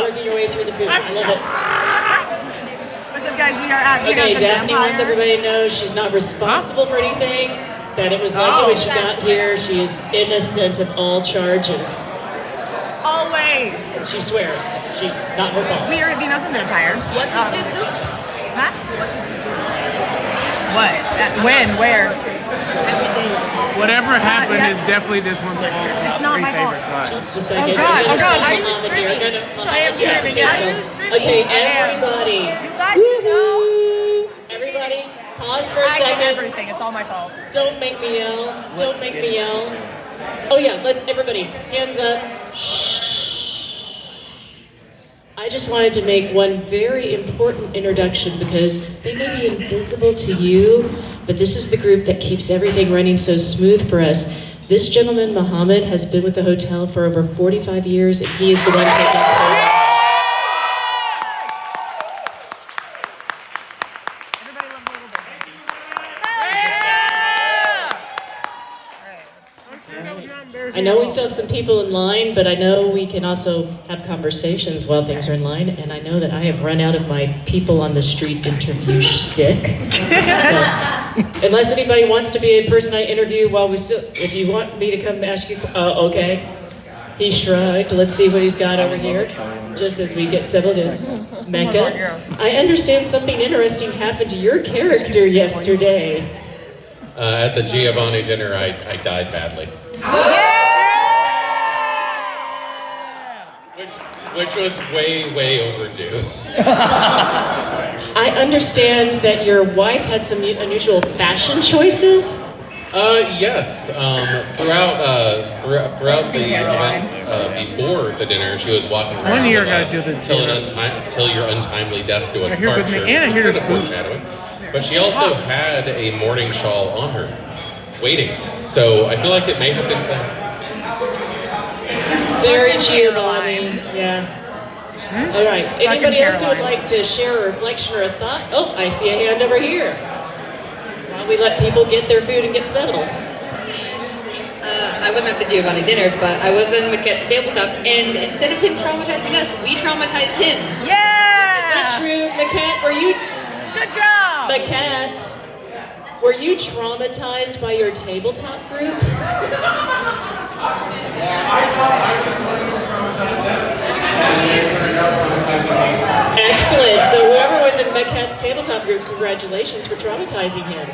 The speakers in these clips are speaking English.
working your way through the food. I love it. What's up, guys? We are at Vinos Okay, and Daphne Vampire. wants everybody to know she's not responsible for anything, that it was lovely when she got here. She is innocent of all charges. Always. She swears. She's not her fault. We are at Vinos and Vampire. What did you do? Huh? What? When? Where? Every day. Whatever happened is definitely this one's It's not my fault. Just a second. Oh, God. I'm gonna Are send you Mom in here. streaming? No, I am yeah, streaming, stay yes. still. Are you streaming? Okay, I am. everybody. You guys know. Everybody, pause for a I get second. everything. It's all my fault. Don't make me yell. Don't make me yell. Oh yeah, let everybody, hands up. Shh. I just wanted to make one very important introduction because they may be invisible to you, but this is the group that keeps everything running so smooth for us. This gentleman, Mohammed, has been with the hotel for over 45 years, and he is the one taking care of. Everybody loves a little bit. I know we still have some people in line, but I know we can also have conversations while things are in line, and I know that I have run out of my people on the street interview shtick. So, unless anybody wants to be a person I interview while we still, if you want me to come ask you, okay. He shrugged. Let's see what he's got over here, just as we get settled in. Mecca, I understand something interesting happened to your character yesterday. At the Giovanni dinner, I died badly. Which was way overdue. I understand that your wife had some unusual fashion choices. Yes. Throughout the event before the dinner, she was walking around. One year gotta do the till your untimely death do us Here part. with me, Sure. and It's here's sort of food. foreshadowing. But she also had a morning shawl on her, waiting. So I feel like it may have been planned. Very Giovanni. Yeah. All right. Anybody else who would Caroline. like to share a reflection or a thought? Oh, I see a hand over here. While we let people get their food and get settled. I wasn't at the Giovanni dinner, but I was in Maquette's tabletop, and instead of him traumatizing us, we traumatized him. Yeah! Is that true, Maquette? Were you, Good job! Maquette? Were you traumatized by your tabletop group? Excellent. So whoever was in Maquette's tabletop group, congratulations for traumatizing him.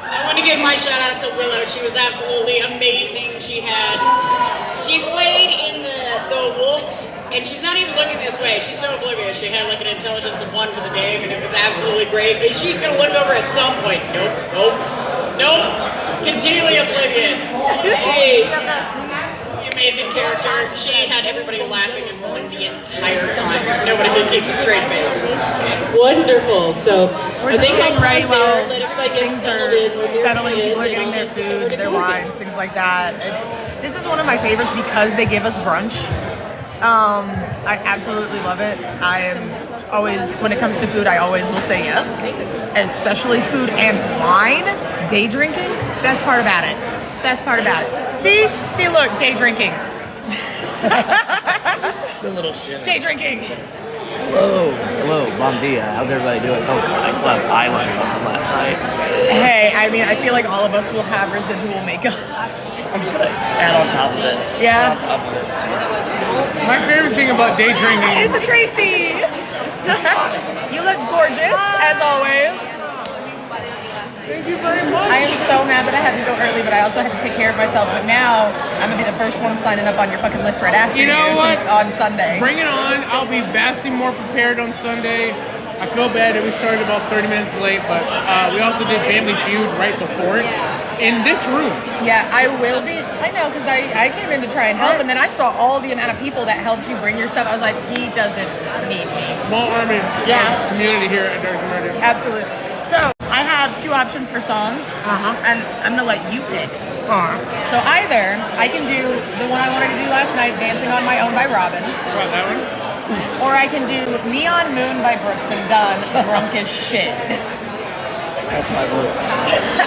I want to give my shout out to Willow. She was absolutely amazing. She played in the wolf, and she's not even looking this way. She's so oblivious. She had like an intelligence of 1 for the game, and it was absolutely great. And she's gonna look over at some point. Nope. Continually oblivious. Hey, amazing character. She had everybody laughing and rolling the entire time. Nobody could keep a straight face. Wonderful. So We're I just think getting I'll ready pause there, while let everybody get things settled are in. When you're settling. in, People are and getting I'll their have this over foods, to their Morgan. wines, things like that. This is one of my favorites because they give us brunch. I absolutely love it. I am always, when it comes to food, I always will say yes. Especially food and wine. Day drinking, best part about it. Best part about it. See, look, day drinking. The little shit. Day drinking. Hello, bom dia. How's everybody doing? Oh god, I still have eyeliner on from last night. Hey, I mean, I feel like all of us will have residual makeup. I'm just gonna add on top of it. Yeah. Add on top of it. My favorite thing about day drinking. It's a Tracy. You look gorgeous, as always. Thank you very much. I am so mad that I had to go early, but I also had to take care of myself. But now, I'm gonna be the first one signing up on your fucking list right after You know what? on Sunday. Bring it on. I'll be vastly more prepared on Sunday. I feel bad that we started about 30 minutes late, but we also did Family Feud right before it in this room. Yeah, I will be. I know, because I came in to try and help, and then I saw all the amount of people that helped you bring your stuff. I was like, he doesn't need me. Small army Yeah. community here at Dark Murder. Absolutely. So, I have 2 options for songs, and I'm gonna let you pick. So either I can do the one I wanted to do last night, Dancing on My Own by Robin, About that one? or I can do Neon Moon by Brooks and Dunn, drunk as shit. That's my vote.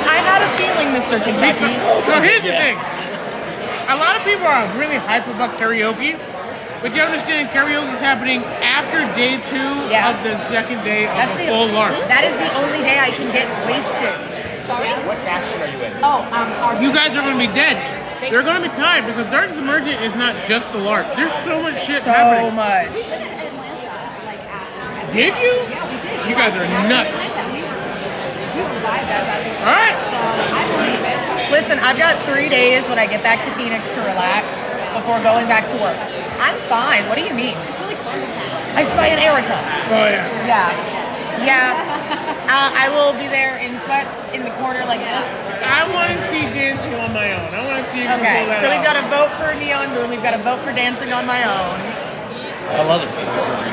I had a feeling, Mr. Kentucky. So here's the thing. A lot of people are really hype about karaoke, But you understand, karaoke is happening after day 2 of the second day of the full LARP. That is the only day I can get wasted. Sorry? What faction are you in? Oh, You guys are going to be dead. You're going to be tired because Darkness Emergent is not just the LARP. There's so much shit happening. So much. We did it in Atlanta, like after. Did you? Yeah, we did. You guys are nuts. We were vibed that time. All right. So I believe it. Listen, I've got 3 days when I get back to Phoenix to relax before going back to work. I'm fine. What do you mean? It's really close. I spy an Erica. Oh, yeah. Yeah. I will be there in sweats in the corner like this. I want to see Dancing on My Own. I want to see you Okay, pull that so we've off. got to vote for Neon Moon. We've got to vote for Dancing on My Own. I love a split decision.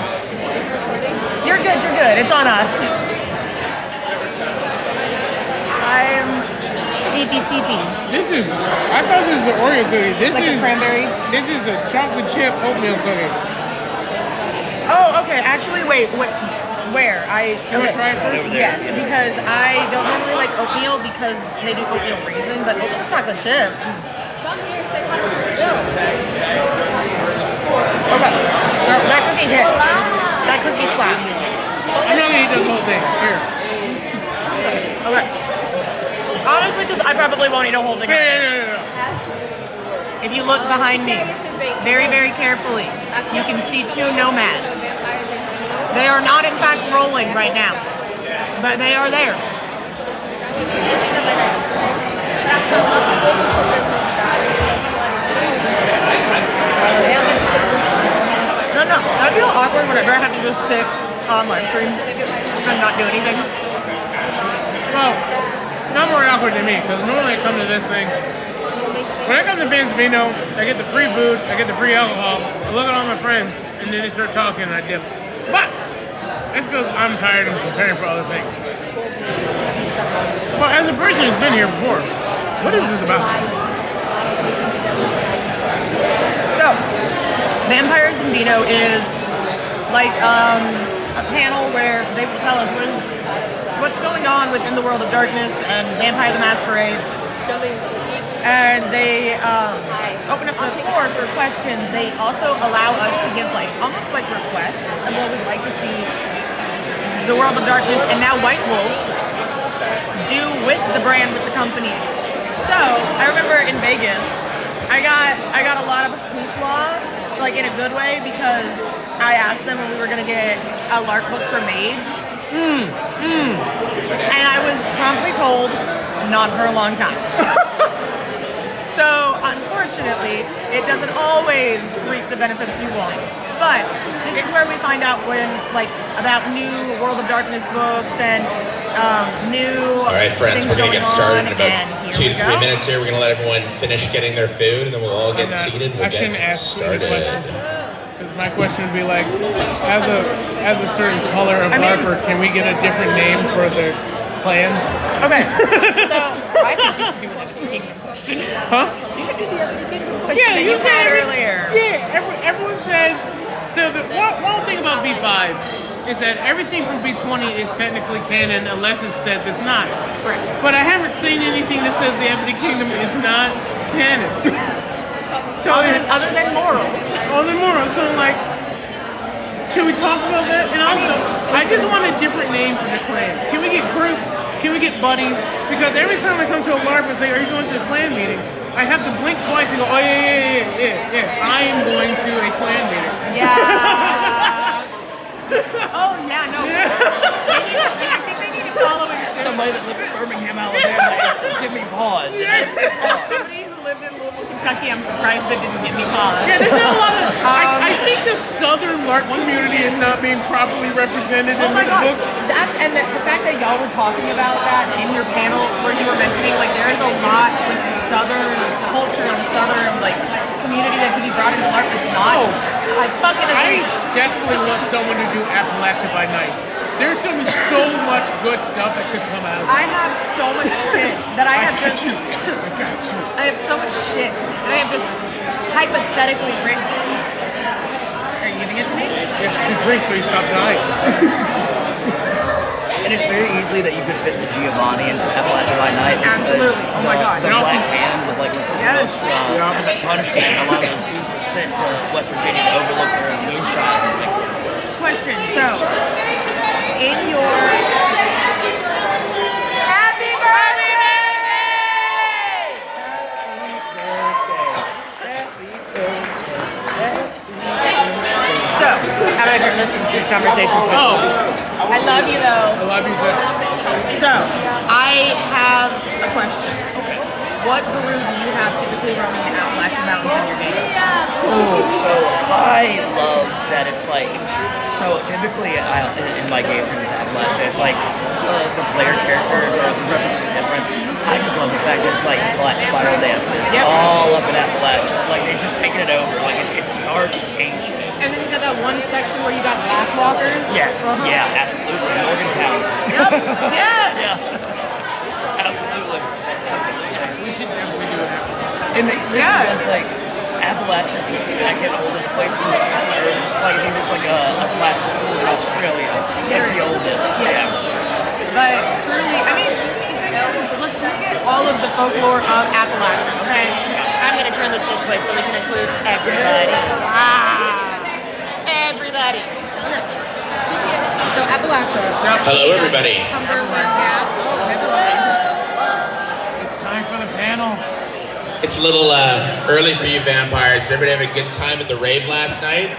You're good. It's on us. I'm APCPs. I thought this was an Oreo cookie. This Like a is cranberry? This is a chocolate chip oatmeal cookie. Oh, okay. Actually, wait. Where? You want to try it first? Over there. Yes, because I don't normally like oatmeal because they do oatmeal raisin, but oatmeal chocolate chip. Okay. That cookie hits. That cookie slaps. I'm not going to eat this whole thing. Here. Okay. Honestly, because I probably won't eat a whole thing. No. If you look behind me, very, very carefully, you can see 2 nomads. They are not, in fact, rolling right now, but they are there. No. I feel awkward whenever I have to just sit on live stream and not do anything. Well, not more awkward than me, because normally I come to this thing. When I come to Vino, I get the free food, I get the free alcohol, I look at all my friends, and then they start talking and I dip. But it's because I'm tired and preparing for other things. Well, as a person who's been here before, what is this about? So, Vampires in Vino is like a panel where they will tell us what's going on within the world of darkness and Vampire the Masquerade. And they open up the floor for questions. They also allow us to give almost like requests of what we'd like to see the world of darkness and now White Wolf do with the brand, with the company. So I remember in Vegas, I got a lot of hoopla, like in a good way, because I asked them when we were gonna get a LARP book for Mage. And I was promptly told, not for a long time. So, unfortunately, it doesn't always reap the benefits you want. But this is where we find out about new World of Darkness books and new All right, friends, things we're going to going get started on, in about and 2 here to we 3 go. minutes here. We're going to let everyone finish getting their food, and then we'll all get seated. We'll I shouldn't get ask any started. questions. Because my question would be like, as a certain color of LARPer, can we get a different name for the clans? Okay, so I think you should do like a kingdom question. Huh? You should do the kingdom question Yeah, that you you said had earlier. Yeah, everyone says. So the one thing about V5 is that everything from V20 is technically canon unless it's said it's not. Correct. But I haven't seen anything that says the Ebony Kingdom is not canon. So Other than morals. So like, should we talk about that? And also, I just want a different name for the clans. Can we get groups? Can we get buddies? Because every time I come to a LARP and say, "Are you going to the clan meeting?" I have to blink twice and go, "Oh yeah. I am going to a clan meeting." Yeah. Oh yeah, no. I think they need to follow it. Somebody that lived in Birmingham, Alabama, just give me pause. Somebody who lived in Louisville, Kentucky, I'm surprised it didn't get me pause. Yeah, there's not a lot of. I think the Southern LARP community is not being properly represented in Oh my this god, book. that and the fact that y'all were talking about that in your panel where you were mentioning there is a lot with the Southern culture and Southern community that can be brought into LARP that's not. I fucking I agree. desperately want someone to do Appalachia by Night. There's gonna be so much good stuff that could come out of it. I have so much shit that I have just. I got you. I have so much shit that I have just hypothetically written. Are you giving it to me? It's to drink so you stop dying. And it's very easily that you could fit the Giovanni into Appalachia by Night. because Absolutely. Oh my God. The And also- black hand with Yes. opposite punishment. A lot of those dudes were sent to West Virginia to overlook their moonshine. Question. So, in your happy birthday! So, how about I turn this since this conversation's been I love you though. I love you too. So, I have a question. Okay. What guru do you have typically roaming the Appalachian Mountains in your games? Ooh, so I love that it's like, so typically in my games in Appalachia, it's like the player characters are representing difference. I just love the fact that it's like black spiral dances all up in Appalachia. Like they've just taken it over. Like it's dark, it's ancient. And then you got that one section where you got glass walkers. Yes, yeah, absolutely. Morgantown. Yep. Yes. Yeah. Absolutely. We should definitely do it. It makes sense because like Appalachia's the second oldest place in the earth. Like I think there's like a plateau in Australia. It's the oldest. Yes. Yeah. But truly, I mean, let's look at all of the folklore of Appalachia, okay? I'm going to turn this way so we can include everybody. Everybody. So Appalachia. Hello, everybody. Cumberland. It's time for the panel. It's a little early for you vampires. Did everybody have a good time at the rave last night?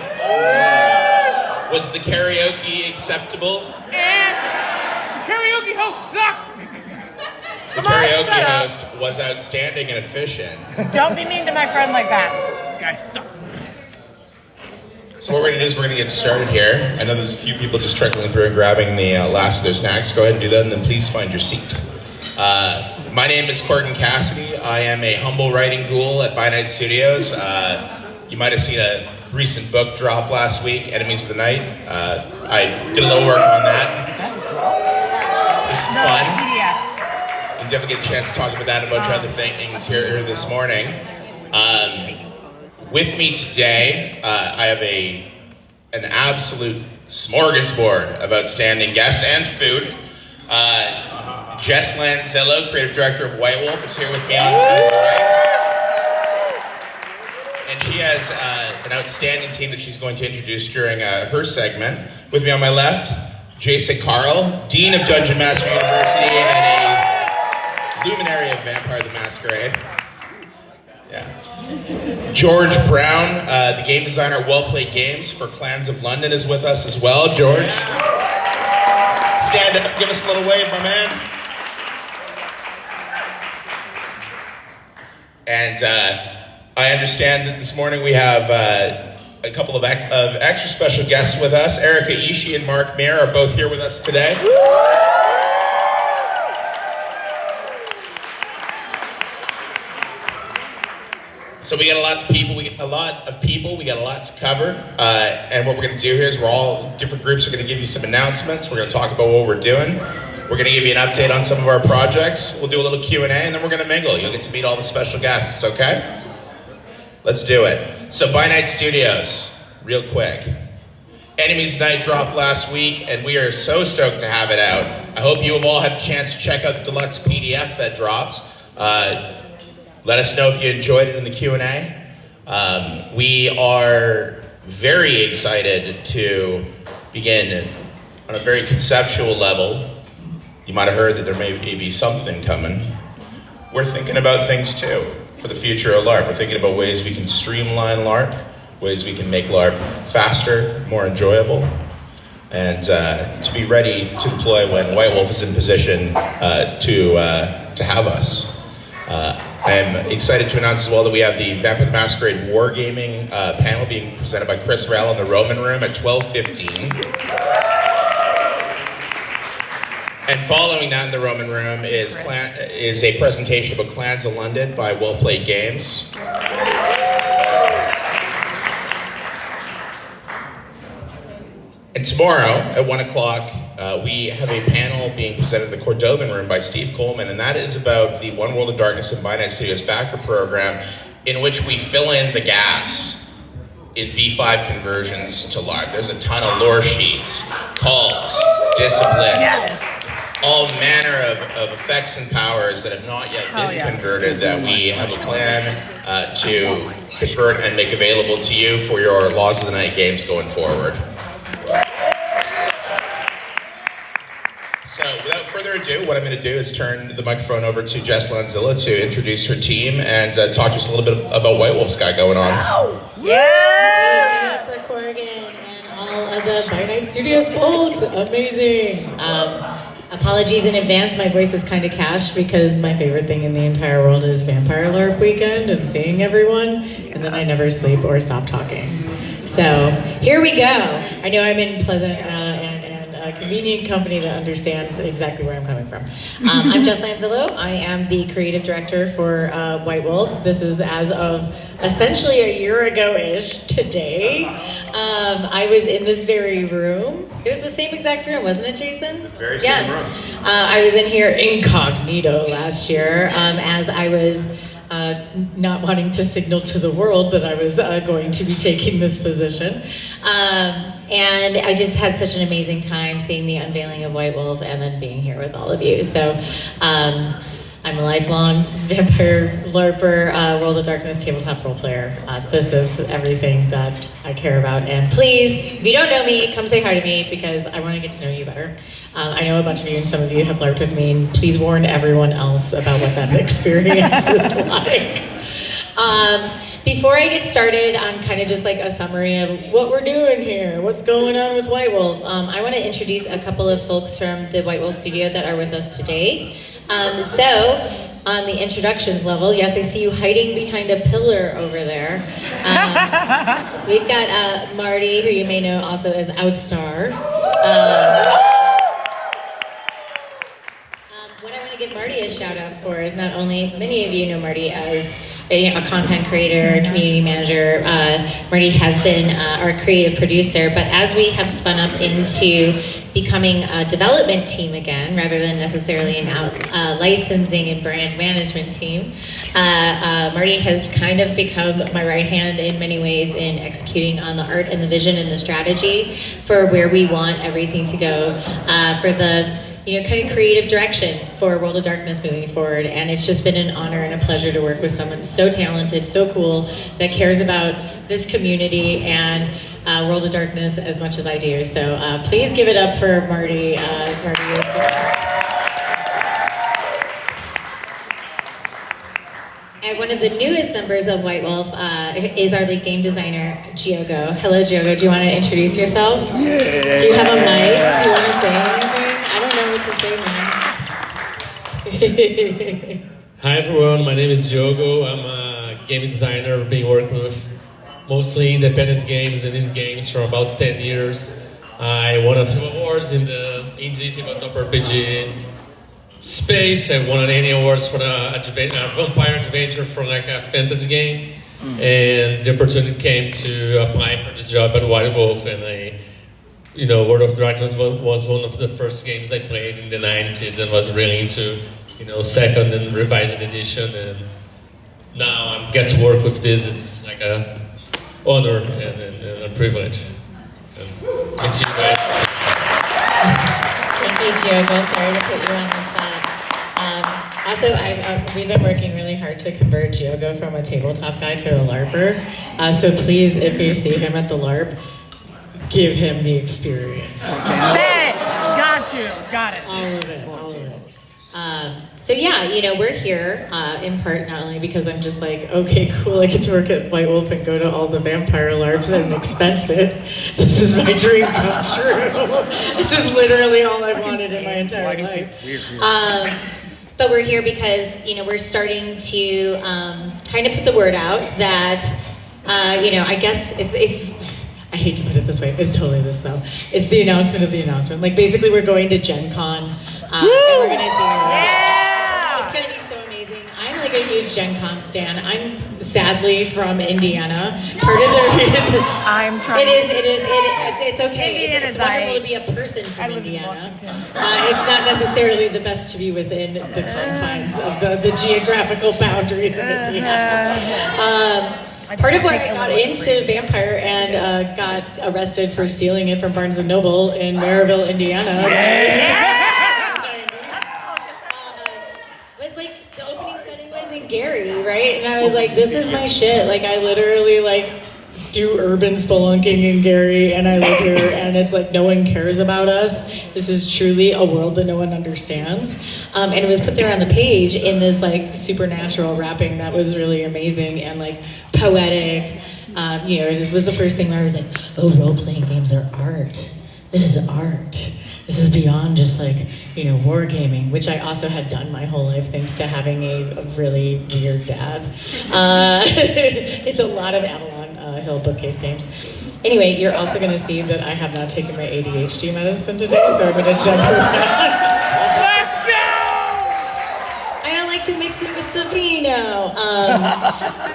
Was the karaoke acceptable? And the karaoke host sucked. The karaoke host was outstanding and efficient. Don't be mean to my friend like that. You guys suck. So what we're going to do is we're going to get started here. I know there's a few people just trickling through and grabbing the last of their snacks. Go ahead and do that, and then please find your seat. My name is Corton Cassidy. I am a humble writing ghoul at By Night Studios. You might have seen a recent book drop last week, Enemies of the Night. I did a little work on that. It was fun. And definitely get a chance to talk about that and a bunch of other things here this morning. With me today, I have an absolute smorgasbord of outstanding guests and food. Jess Lanzillo, creative director of White Wolf, is here with me on the right. And she has an outstanding team that she's going to introduce during her segment. With me on my left, Jason Carl, Dean of Dungeon Master University and a luminary of Vampire the Masquerade. Yeah. George Brown, the game designer at Well Played Games for Clans of London, is with us as well. George, stand up, give us a little wave, my man. And I understand that this morning we have a couple of extra special guests with us. Erica Ishii and Mark Meir are both here with us today. So we got a lot to cover. And what we're going to do here is different groups are going to give you some announcements. We're going to talk about what we're doing. We're going to give you an update on some of our projects. We'll do a little Q&A, and then we're going to mingle. You'll get to meet all the special guests, okay? Let's do it. So By Night Studios, real quick. Enemies Night dropped last week, and we are so stoked to have it out. I hope you have all had the chance to check out the deluxe PDF that dropped. Let us know if you enjoyed it in the Q&A. We are very excited to begin on a very conceptual level. You might have heard that there may be something coming. We're thinking about things too for the future of LARP. We're thinking about ways we can streamline LARP, ways we can make LARP faster, more enjoyable, and to be ready to deploy when White Wolf is in position to have us. I'm excited to announce as well that we have the Vampire the Masquerade Wargaming panel being presented by Chris Rell in the Roman Room at 12:15. And following that in the Roman Room is a presentation about Clans of London by Well Played Games. And tomorrow at 1 o'clock, we have a panel being presented in the Cordovan Room by Steve Coleman, and that is about the One World of Darkness and By Night Studios backer program, in which we fill in the gaps in V5 conversions to LARP. There's a ton of lore sheets, cults, disciplines, all manner of effects and powers that have not yet been converted that we have a plan to convert and make available to you for your Laws of the Night games going forward. So without further ado, what I'm going to do is turn the microphone over to Jess Lanzilla to introduce her team and talk to us a little bit about White Wolf's got going on. Yeah! For Corrigan and all of the By Night Studios folks, amazing. Apologies in advance, my voice is kind of cashed because my favorite thing in the entire world is Vampire LARP weekend and seeing everyone, and then I never sleep or stop talking. So here we go. I know I'm in pleasant and a convenient company that understands exactly where I'm coming from. I'm Jess Lanzillo. I am the creative director for White Wolf. This is as of essentially a year ago-ish today. I was in this very room. It was the same exact room, wasn't it, Jason? Very same room. I was in here incognito last year as I was not wanting to signal to the world that I was going to be taking this position. And I just had such an amazing time seeing the unveiling of White Wolf and then being here with all of you. So I'm a lifelong Vampire LARPer, World of Darkness tabletop role player. This is everything that I care about. And please, if you don't know me, come say hi to me because I want to get to know you better. I know a bunch of you and some of you have LARPed with me, and please warn everyone else about what that experience is like. Before I get started on kind of just like a summary of what we're doing here, what's going on with White Wolf, I want to introduce a couple of folks from the White Wolf studio that are with us today. So, on the introductions level, yes, I see you hiding behind a pillar over there. We've got Marty, who you may know also as Outstar. What I want to give Marty a shout out for is not only, many of you know Marty as a content creator, community manager. Marty has been our creative producer, but as we have spun up into becoming a development team again, rather than necessarily an licensing and brand management team, Marty has kind of become my right hand in many ways in executing on the art and the vision and the strategy for where we want everything to go for the kind of creative direction for World of Darkness moving forward. And it's just been an honor and a pleasure to work with someone so talented, so cool, that cares about this community and World of Darkness as much as I do. So please give it up for Marty. And one of the newest members of White Wolf is our lead game designer, Giogo. Hello, Giogo. Do you want to introduce yourself? Yeah. Do you have a mic? Do you want to say anything? I don't know what to say, man. Hi, everyone. My name is Diogo. I'm a game designer. I've been working with mostly independent games and indie games for about 10 years. I won a few awards in the indie tabletop RPG space. I won any awards for the vampire adventure for like a fantasy game. And the opportunity came to apply for this job at White Wolf, and World of Darkness was one of the first games I played in the 90s and was really into, second and revised edition. And now I get to work with this. It's like a honor and a privilege. And thank you guys. Thank you, Diogo. Sorry to put you on the spot. Also, we've been working really hard to convert Diogo from a tabletop guy to a LARPer. So please, if you see him at the LARP, give him the experience. Bet! Got you. Got it. All of it. So yeah, we're here in part not only because I'm just like, okay, cool, I get to work at White Wolf and go to all the vampire LARPs and expensive. This is my dream come true. This is literally all I've wanted in my entire life. But we're here because, we're starting to kind of put the word out that, I guess it's I hate to put it this way, it's totally this though. It's the announcement of the announcement. Like basically we're going to Gen Con and we're gonna do, it's gonna be so amazing. I'm like a huge Gen Con stan. I'm sadly from Indiana. Part of the reason, I'm trying. It's okay. It's wonderful to be a person from Indiana. It's not necessarily the best to be within the confines of the geographical boundaries of Indiana. Part of why I got into Vampire and got arrested for stealing it from Barnes & Noble in Maryville, Indiana. Was like the opening setting was in Gary. Gary, right? And I was like, this is my shit. Like, I literally, like, do urban spelunking in Gary, and I live here, and it's like no one cares about us. This is truly a world that no one understands. And it was put there on the page in this like supernatural wrapping that was really amazing and like poetic. You know, it was the first thing where I was like, oh, role-playing games are art. This is art. This is beyond just like, you know, wargaming, which I also had done my whole life thanks to having a really weird dad. It's a lot of Avalon Hill bookcase games. Anyway, you're also going to see that I have not taken my ADHD medicine today, so I'm going to jump around. Let's go! I like to mix it with the vino.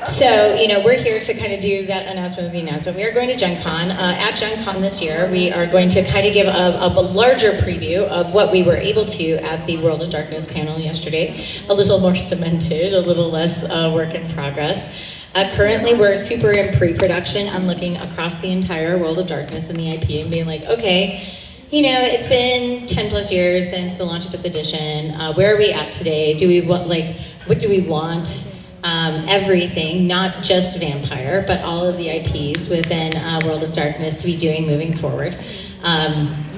So, you know, we're here to kind of do that announcement of the announcement. We are going to Gen Con. At Gen Con this year, we are going to kind of give a larger preview of what we were able to at the World of Darkness panel yesterday. A little more cemented, a little less work in progress. Currently, we're super in pre-production on looking across the entire World of Darkness and the IP and being like, okay, you know, it's been 10 plus years since the launch of 5th edition. Where are we at today? Do we want, like, what do we want? Everything, not just Vampire, but all of the IPs within World of Darkness to be doing moving forward.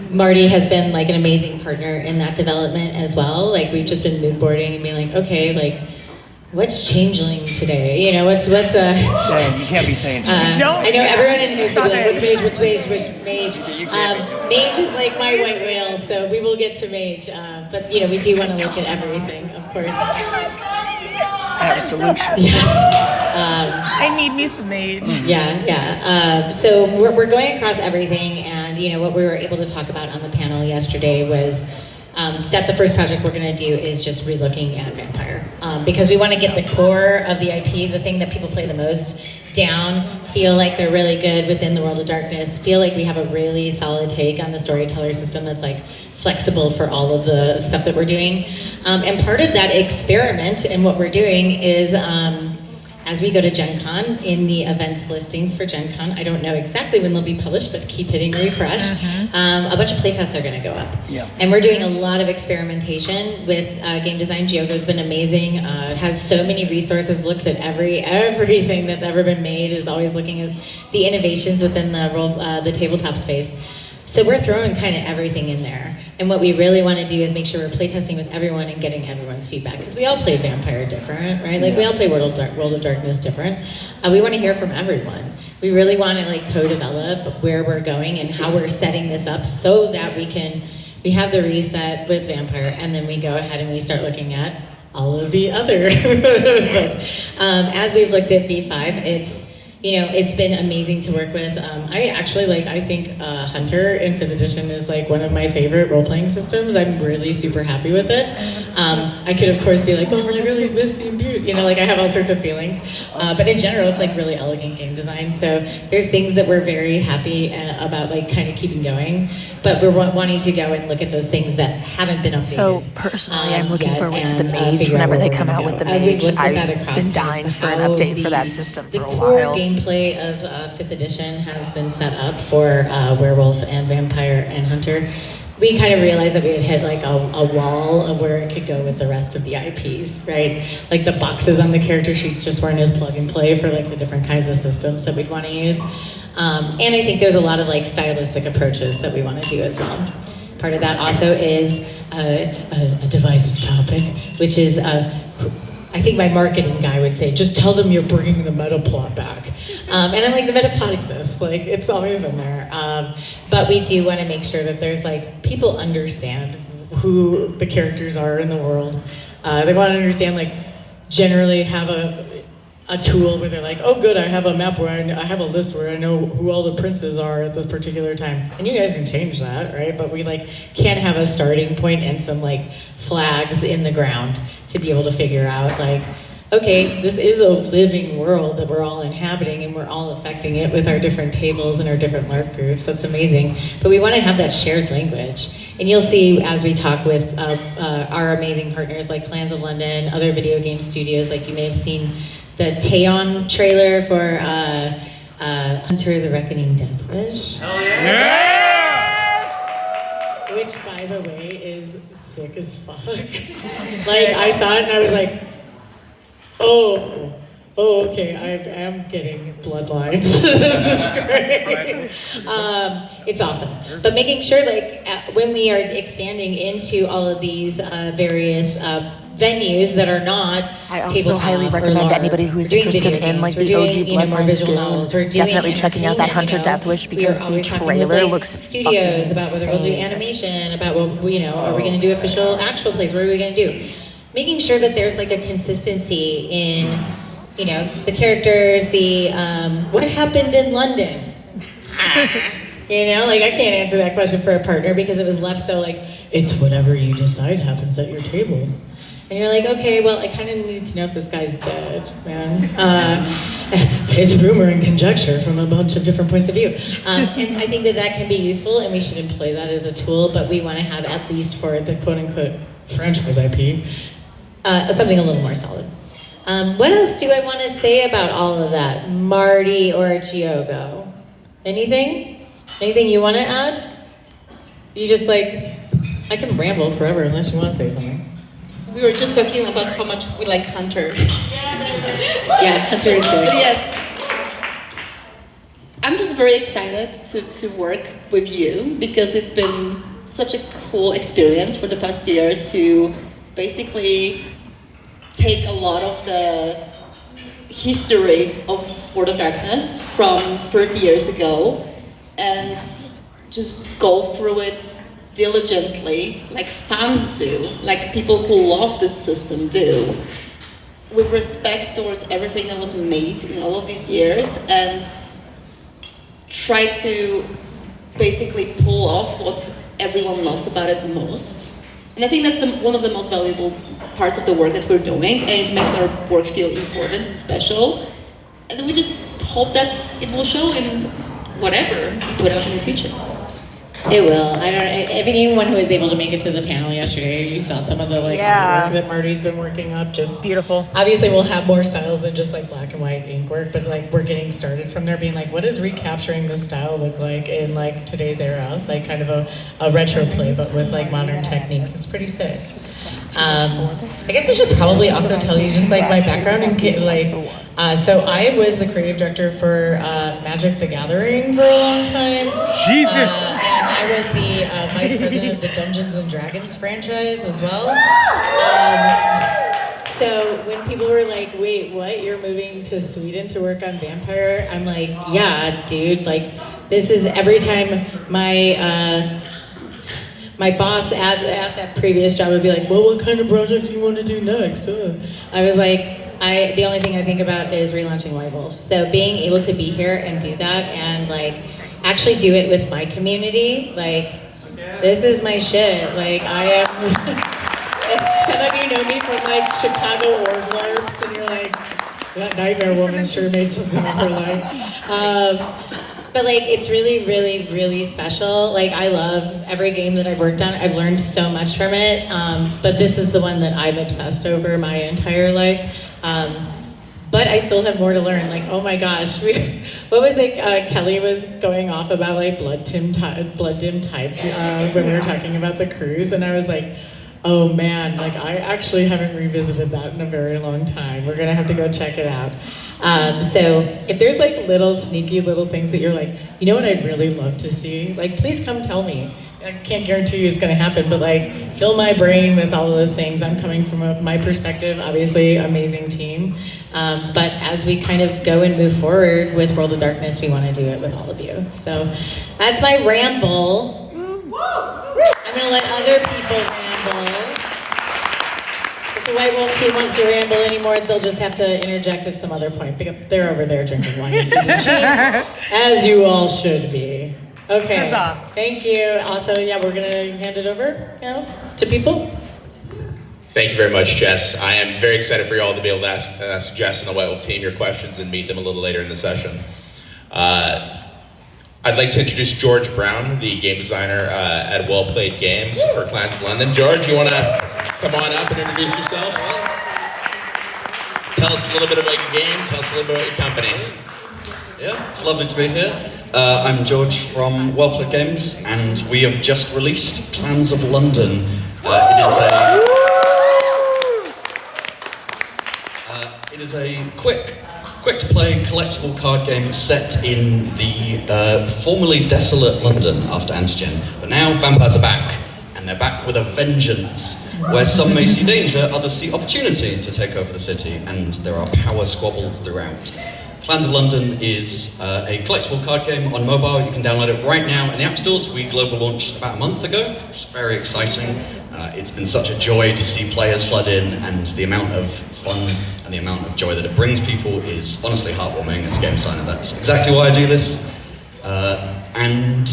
Marty has been like an amazing partner in that development as well. Like we've just been mood boarding and being like, okay, like what's changeling today? You know, what's Man, you can't be saying change. I know everyone in here is like, what's mage? Mage is like my white whale, so we will get to mage. But you know, we do want to look at everything, of course. Absolutely. Yes. I need me some mage. Yeah. So we're going across everything, and you know what we were able to talk about on the panel yesterday was that the first project we're going to do is just relooking at Vampire, because we want to get the core of the IP, the thing that people play the most, down, feel like they're really good within the World of Darkness, feel like we have a really solid take on the storyteller system that's like flexible for all of the stuff that we're doing. And part of that experiment and what we're doing is as we go to Gen Con, in the events listings for Gen Con, I don't know exactly when they'll be published, but keep hitting refresh, a bunch of playtests are gonna go up. Yeah. And we're doing a lot of experimentation with game design. Giogo's been amazing, has so many resources, looks at everything that's ever been made, is always looking at the innovations within the tabletop space. So we're throwing kind of everything in there. And what we really want to do is make sure we're playtesting with everyone and getting everyone's feedback. Because we all play Vampire different, right? Like we all play World of Darkness different. We want to hear from everyone. We really want to like co-develop where we're going and how we're setting this up so that we have the reset with Vampire, and then we go ahead and we start looking at all of the other. As we've looked at V5, it's been amazing to work with. I think Hunter in 5th edition is like one of my favorite role-playing systems. I'm really super happy with it. I could of course be like, oh, I really miss the Imbue. You know, like I have all sorts of feelings. But in general, it's like really elegant game design. So there's things that we're very happy about like kind of keeping going. But we're wanting to go and look at those things that haven't been updated. So personally, I'm looking forward to the Mage whenever they come out with the Mage. I've been dying for an update for that system for a while. The core gameplay of 5th edition has been set up for Werewolf and Vampire and Hunter. We kind of realized that we had hit like a wall of where it could go with the rest of the IPs, right? Like the boxes on the character sheets just weren't as plug and play for like the different kinds of systems that we'd want to use. And I think there's a lot of like stylistic approaches that we want to do as well. Part of that also is a divisive topic, which is I think my marketing guy would say, just tell them you're bringing the meta plot back. And I'm like, the meta plot exists, like it's always been there. But we do want to make sure that there's like, people understand who the characters are in the world. They want to understand like, generally have a tool where they're like, oh good, I have a map where I have a list where I know who all the princes are at this particular time. And you guys can change that, right? But we like can't have a starting point and some like flags in the ground to be able to figure out like, okay, this is a living world that we're all inhabiting and we're all affecting it with our different tables and our different LARP groups. That's amazing. But we want to have that shared language. And you'll see as we talk with our amazing partners like Clans of London, other video game studios, like you may have seen the Teon trailer for Hunter the Reckoning Death Wish. Hell yeah! Yes! Which, by the way, is sick as fuck. Like, I saw it and I was like, Oh, okay. I am getting bloodlines. This is great. It's awesome. But making sure, like, when we are expanding into all of these various venues that are not I also tabletop highly or recommend LARP. anybody who is We're doing interested video in like games, the we're OG doing, more Bloodlines visual game. novels, we're doing Definitely checking out that Hunter entertainment, Death Wish We because are the always talking trailer with, like, looks studios fucking about whether we'll do insane. animation, about what are we going to do official actual plays? What are we going to do? Making sure that there's like a consistency in, the characters, the what happened in London. Like I can't answer that question for a partner because it was left so like it's whatever you decide happens at your table. And you're like, okay, well, I kind of need to know if this guy's dead, man. It's rumor and conjecture from a bunch of different points of view. And I think that can be useful, and we should employ that as a tool, but we want to have, at least for the quote-unquote franchise IP, something a little more solid. What else do I want to say about all of that? Marty or Giogo? Anything? Anything you want to add? You just like, I can ramble forever unless you want to say something. We were just talking about how much we like Hunter. Yeah, Hunter is sick. But yes, I'm just very excited to work with you because it's been such a cool experience for the past year to basically take a lot of the history of World of Darkness from 30 years ago and just go through it diligently, like fans do, like people who love this system do, with respect towards everything that was made in all of these years, and try to basically pull off what everyone loves about it the most. And I think that's one of the most valuable parts of the work that we're doing, and it makes our work feel important and special. And we just hope that it will show in whatever we put out in the future. It will. If anyone who was able to make it to the panel yesterday, you saw some of the work that Marty's been working up. Just beautiful. Obviously, we'll have more styles than just like black and white ink work, but like we're getting started from there, being like, what does recapturing this style look like in like today's era? Like kind of a retro play, but with like modern techniques. It's pretty sick. I guess I should probably also tell you just like my background and get like. So I was the creative director for Magic the Gathering for a long time. Jesus. And I was the vice president of the Dungeons and Dragons franchise as well. So when people were like, wait, what? You're moving to Sweden to work on Vampire? I'm like, yeah, dude. Like, this is every time my boss at that previous job would be like, well, what kind of project do you want to do next? I was like, the only thing I think about is relaunching White Wolf. So being able to be here and do that and like actually do it with my community, like this is my shit. Like I am, some of you know me from like Chicago org LARPs and you're like, that Nightmare Woman sure made something of her life. But like, it's really, really, really special. Like I love every game that I've worked on. I've learned so much from it. But this is the one that I've obsessed over my entire life. But I still have more to learn. Like, oh my gosh, what was it? Kelly was going off about like blood dim tides when we were talking about the cruise, and I was like, oh man, like I actually haven't revisited that in a very long time. We're gonna have to go check it out. So if there's like little sneaky little things that you're like, you know what I'd really love to see? Like, please come tell me. I can't guarantee you it's gonna happen, but like, fill my brain with all of those things. I'm coming from my perspective, obviously amazing team. But as we kind of go and move forward with World of Darkness, we wanna do it with all of you. So that's my ramble. I'm gonna let other people ramble. If the White Wolf team wants to ramble anymore, they'll just have to interject at some other point. Because they're over there drinking wine and eating cheese, as you all should be. Okay, thank you. Also, yeah, we're gonna hand it over to people. Thank you very much, Jess. I am very excited for you all to be able to ask Jess and the White Wolf team your questions and meet them a little later in the session. I'd like to introduce George Brown, the game designer at Well Played Games for Clans of London. George, you want to come on up and introduce yourself? Tell us a little bit about your game. Tell us a little bit about your company. Yeah, it's lovely to be here. I'm George from Well Played Games, and we have just released Clans of London. It It is a quick-to-play collectible card game set in the formerly desolate London after Antigen. But now vampires are back, and they're back with a vengeance. Where some may see danger, others see opportunity to take over the city, and there are power squabbles throughout. Plans of London is a collectible card game on mobile. You can download it right now in the app stores. We global launched about a month ago, which is very exciting. It's been such a joy to see players flood in, and the amount of fun and the amount of joy that it brings people is honestly heartwarming. As a game designer, that's exactly why I do this. And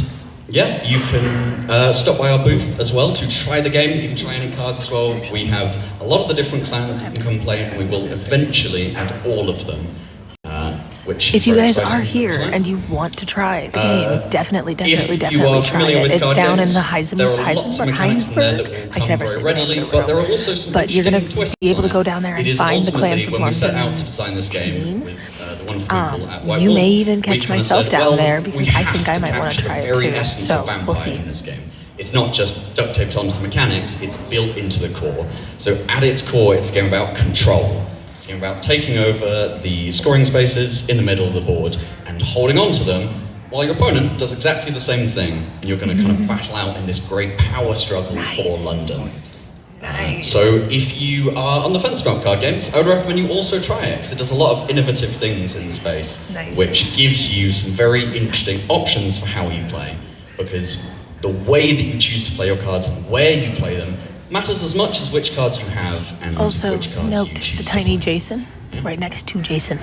yeah, you can stop by our booth as well to try the game. You can try any cards as well. We have a lot of the different clans that you can come play, and we will eventually add all of them. If you guys are here and you want to try the game, definitely try it. It's down in the Heisenberg. I can never say the name of the room. But you're going to be able to go down there and find the Clans of London team. You may even catch myself down there because I think I might want to try it too. So we'll see. It's not just duct taped onto the mechanics, it's built into the core. So at its core, it's a game about control. It's a game about taking over the scoring spaces in the middle of the board and holding on to them while your opponent does exactly the same thing. And you're going to kind of battle out in this great power struggle for London. So if you are on the fence about card games, I would recommend you also try it, because it does a lot of innovative things in the space, which gives you some very interesting options for how you play. Because the way that you choose to play your cards and where you play them matters as much as which cards you have and also, which cards note you choose the tiny Jason right next to Jason.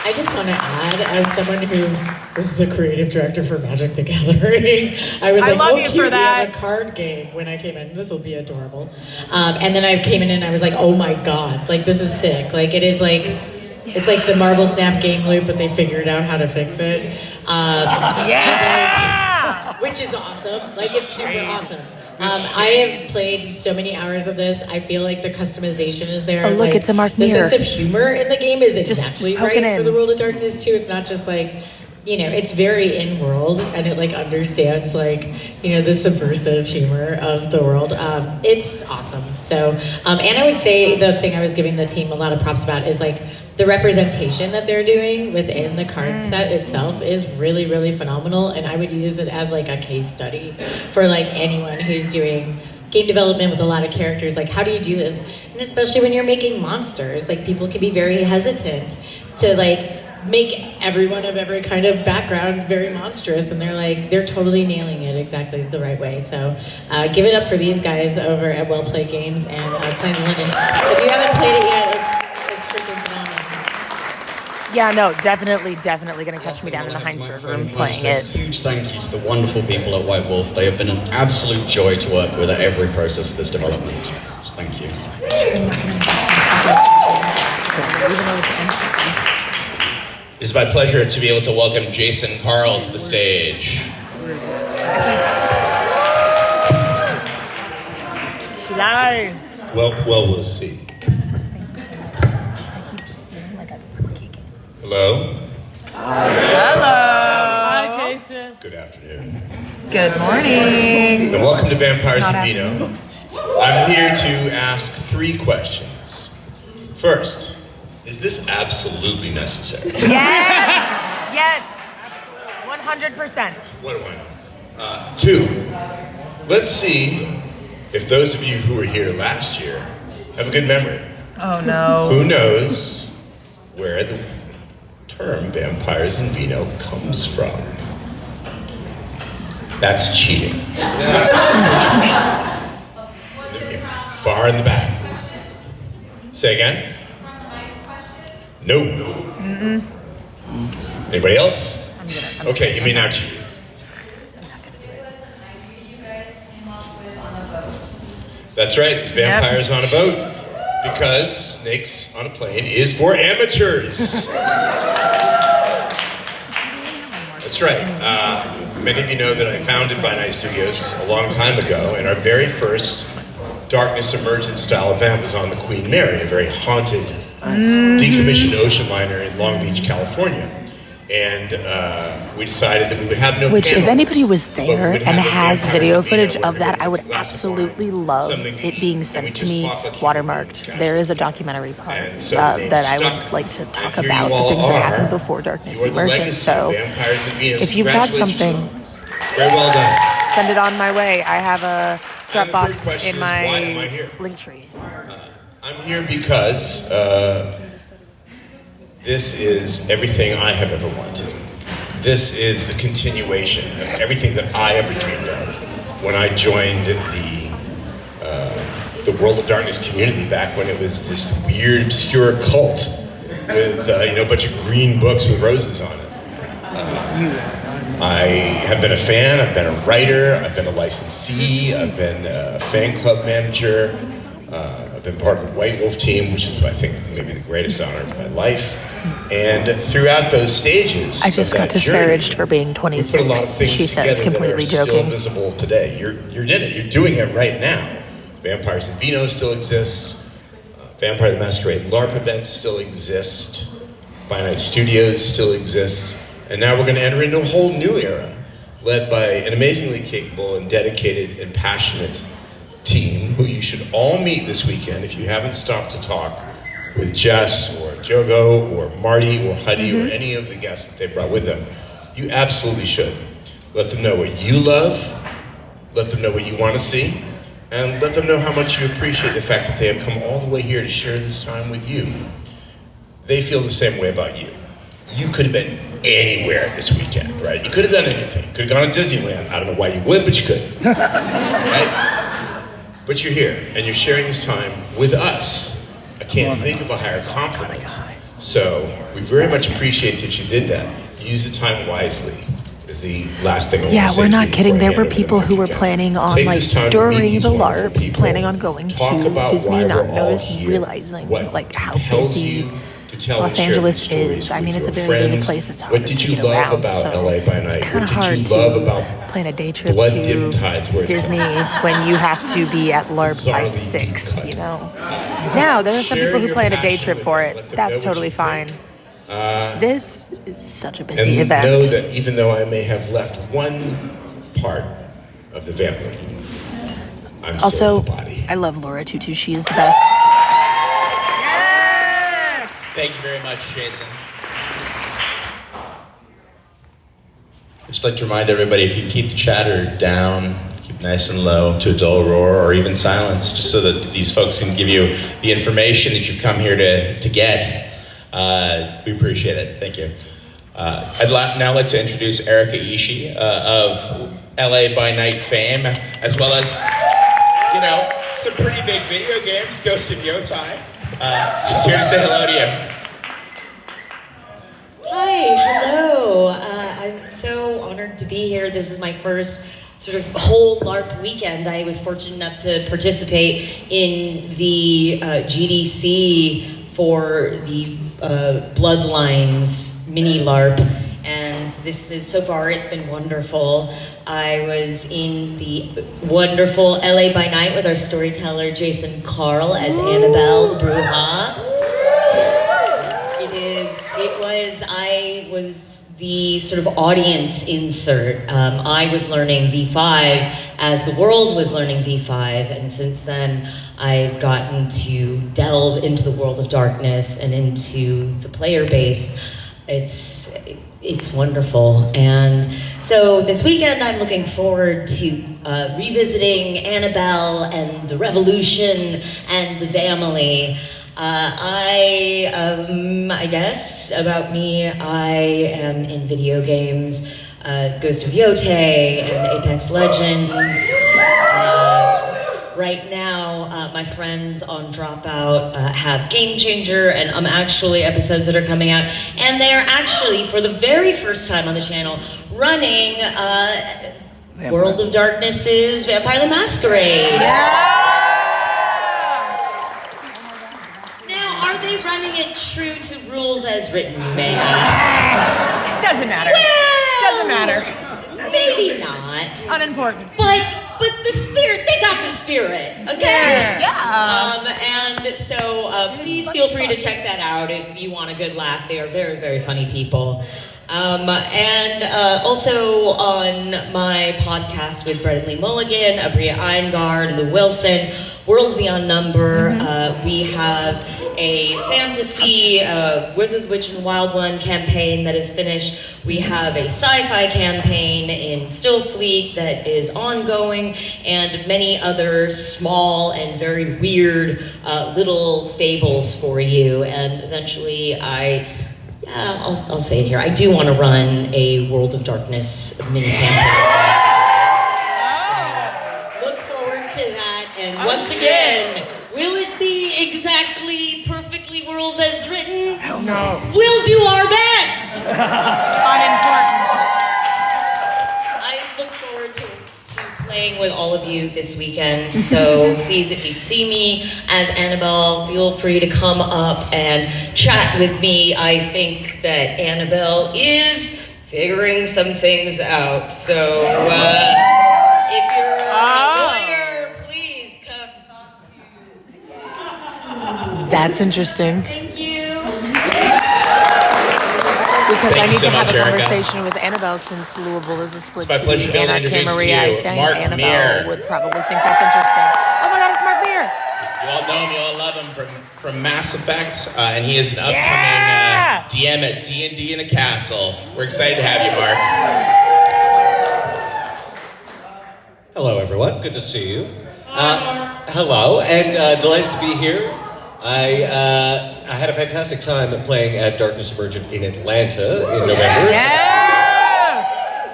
I just want to add, as someone who was the creative director for Magic the Gathering, I was like, oh, cute, we have a card game when I came in. This will be adorable. And then I came in and I was like, oh my god, like this is sick. Like it is like, it's like the Marble Snap game loop, but they figured out how to fix it. Which is awesome. Like it's super awesome. I have played so many hours of this. I feel like the customization is there. Oh look, like, it's a Mark The Mirror. sense of humor in the game is exactly just right for the World of Darkness too. It's not just like, you know, it's very in-world and it like understands like, you know, the subversive humor of the world. It's awesome. So, and I would say the thing I was giving the team a lot of props about is like the representation that they're doing within the card set itself is really, really phenomenal. And I would use it as like a case study for like anyone who's doing game development with a lot of characters. Like, how do you do this? And especially when you're making monsters, like people can be very hesitant to like make everyone of every kind of background very monstrous, and they're totally nailing it exactly the right way. So give it up for these guys over at Well Played Games and Clans of London. If you haven't played it yet, it's freaking phenomenal. Yeah, no, definitely going to catch me down in the Heinsberg room playing it. Huge thank you to the wonderful people at White Wolf. They have been an absolute joy to work with at every process of this development. Thank you. It is my pleasure to be able to welcome Jason Carl to the stage. She lies. Well, we'll see. Hello? Hello. Hi, Jason. Good afternoon. Good morning. And welcome to Vampires and Vino. I'm here to ask 3 questions. First, is this absolutely necessary? Yes. 100%. What do I know? 2, let's see if those of you who were here last year have a good memory. Oh no. Who knows where the term Vampires and Vino comes from? That's cheating. Far in the back. Say again? No. Anybody else? Okay, you may now cheat. That's right, it's Vampires on a Boat. Because Snakes on a Plane is for amateurs. That's right. Many of you know that I founded By Night Studios a long time ago, and our very first Darkness Emergent style event was on the Queen Mary, a very haunted, decommissioned ocean liner in Long Beach, California. And we decided that we would have no Which, if panels, anybody was but we there would and have has vampires video and footage Vino of that, I would with a glass of absolutely wine, love something to it eat, being and we sent to just me talk like watermarked. human There beings. is a documentary part And so the that I name would stuck, like to talk and here about you all the things that are. happened before Darkness You are the Emergent. legacy So, of Vampires and Vinos. if you've got Congratulations. something, Very well done. send it on my way. I have a And the third Dropbox question in is, why am I my here? link tree. I'm here because this is everything I have ever wanted. This is the continuation of everything that I ever dreamed of when I joined the World of Darkness community back when it was this weird, obscure cult with a bunch of green books with roses on it. I have been a fan, I've been a writer, I've been a licensee, I've been a fan club manager, I've been part of the White Wolf team, which is, I think, maybe the greatest honor of my life. And throughout those stages, I just of got that disparaged journey, for being we put a lot of 26. things She says, together completely that are joking. still visible today. You're in it. You're doing it right now. Vampires and Vinos still exists. Vampire the Masquerade LARP events still exist. Finite Studios still exists. And now we're going to enter into a whole new era, led by an amazingly capable and dedicated and passionate team who you should all meet this weekend if you haven't stopped to talk with Jess or Jogo or Marty or Huddy or any of the guests that they brought with them. You absolutely should. Let them know what you love, let them know what you want to see, and let them know how much you appreciate the fact that they have come all the way here to share this time with you. They feel the same way about you. You could have been anywhere this weekend, right? You could have done anything. Could have gone to Disneyland. I don't know why you would, but you couldn't. Right? But you're here, and you're sharing this time with us. I can't think of a higher compliment. So we very much appreciate that you did that. Use the time wisely is the last thing I want to say. Yeah, we're to not you kidding. before I There were hand over people the who were mic again. planning on, Take like, this time to meet during these the wonderful LARP, people. planning on going Talk to about Disney, why not we're all noticing, here, realizing what like how compels busy you to tell Los and share Angeles these stories is. I with mean, it's a your very busy friends. place. It's hard What did to you get love around. about So LA by it's night? kind What of did hard you love to about plan a day trip Blood to Dim Tides where it Disney when you have to be at LARP by Bizarrely 6, deep you cut. know? Now, there are some Share people who your plan a day passion trip with for them. it. Let them know That's what totally you think. fine. This is such a busy And event. know that even though I may have left one part of the family, I'm still Also, the body. I love Laura Tutu. She is the best. Thank you very much, Jason. I'd just like to remind everybody, if you keep the chatter down, keep nice and low to a dull roar or even silence, just so that these folks can give you the information that you've come here to get. We appreciate it. Thank you. I'd now like to introduce Erica Ishii of LA by Night fame, as well as, some pretty big video games, Ghost of Yotai. She's here to say hello to you. Hi, hello. I'm so honored to be here. This is my first sort of whole LARP weekend. I was fortunate enough to participate in the GDC for the Bloodlines mini LARP, and this is, so far, it's been wonderful. I was in the wonderful LA by Night with our storyteller Jason Carl as Annabelle the Bruja. I was the sort of audience insert. I was learning V5 as the world was learning V5, and since then I've gotten to delve into the world of darkness and into the player base. It's wonderful. And so this weekend I'm looking forward to revisiting Annabelle and the revolution and the family. I guess about me, I am in video games, Ghost of Yotai and Apex Legends. Right now, my friends on Dropout have Game Changer and actually episodes that are coming out, and they are actually, for the very first time on the channel, running World of Darkness's Vampire the Masquerade. They running it true to rules as written, you may ask. Doesn't matter. Well, doesn't matter. Maybe not. Unimportant. But the spirit, they got the spirit, okay? Yeah. And so please feel free to check that out if you want a good laugh. They are very, very funny people. And also on my podcast with Brett and Lee Mulligan, Abria Iyengar, Lou Wilson, Worlds Beyond Number, we have a fantasy Wizard, Witch, and Wild One campaign that is finished. We have a sci-fi campaign in Stillfleet that is ongoing, and many other small and very weird little fables for you. And eventually I'll say it here. I do want to run a World of Darkness mini campaign. So, look forward to that. And once again, will it be exactly perfectly Worlds as written? Hell no. We'll do our best. Unimportant. I look forward to playing with all of you this weekend. So please, if you see me as Annabelle, feel free to come up and chat with me. I think that Annabelle is figuring some things out. So if you're a lawyer, please come talk to me. That's interesting. Thank you. Because Thank I you need so to have much, a Erica. conversation with Annabelle since Louisville is a split It's my pleasure to be city, able and to I can't introduce Maria. to you I think Mark Annabelle Meir. would probably think that's interesting. Oh my God, it's Mark Meir. You all know him, you all love him from Mass Effect, and he is an upcoming DM at D&D in a Castle. We're excited to have you, Mark. Hello, everyone. Good to see you. Hello, and delighted to be here. I had a fantastic time playing at Darkness Emergent in Atlanta in November. Yes!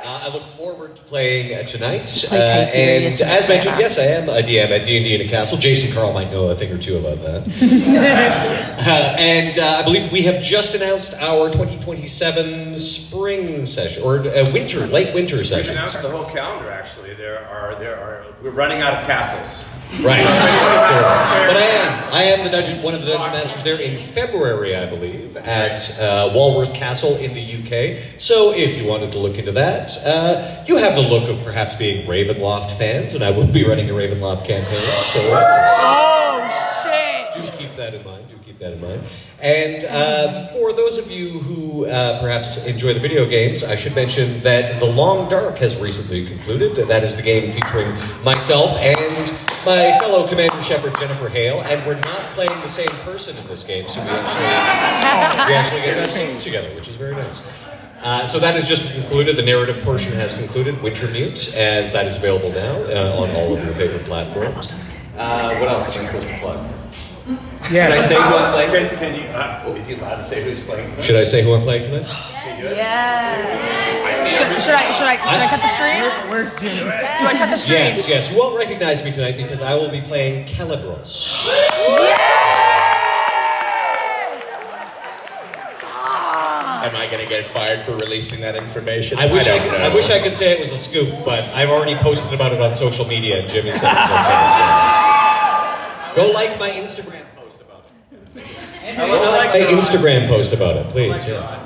I look forward to playing tonight. Play And as mentioned, yes, I am a DM at D&D in a Castle. Jason Carl might know a thing or two about that. And I believe we have just announced our 2027 spring session, or late winter We've session. announced the whole calendar, actually. We're running out of castles. Right. But I am one of the dungeon masters there in February, I believe, at Walworth Castle in the UK. So if you wanted to look into that, you have the look of perhaps being Ravenloft fans, and I will be running a Ravenloft campaign. So Oh, shit. do keep that in mind. And for those of you who perhaps enjoy the video games, I should mention that The Long Dark has recently concluded. That is the game featuring myself and my fellow Commander Shepard, Jennifer Hale, and we're not playing the same person in this game, so we actually get to have scenes together, which is very nice. So that has just concluded. The narrative portion has concluded, Wintermute, and that is available now on all of your favorite platforms. What else am I supposed to plug? Yeah. Can I say who I'm playing? Can you? Is he allowed to say who he's playing tonight? Should I say who I'm playing tonight? Yes. Should I cut the stream? Do I cut the stream? Yes. You won't recognize me tonight because I will be playing Calibros. Am I going to get fired for releasing that information? I wish don't know. I wish I could say it was a scoop, but I've already posted about it on social media, and Jimmy said it's okay. So. Go like my Instagram post about it. Go like my Instagram post about it, please. Yeah.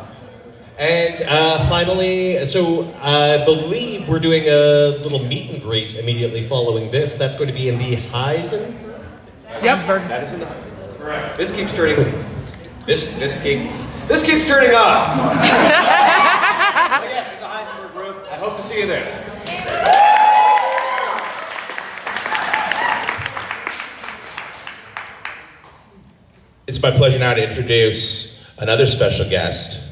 And finally, so I believe we're doing a little meet and greet immediately following this. That's going to be in the Heisen. Yep. That is correct. This keeps turning. This keeps turning off. Yes, in the Heisenberg group. I hope to see you there. It's my pleasure now to introduce another special guest,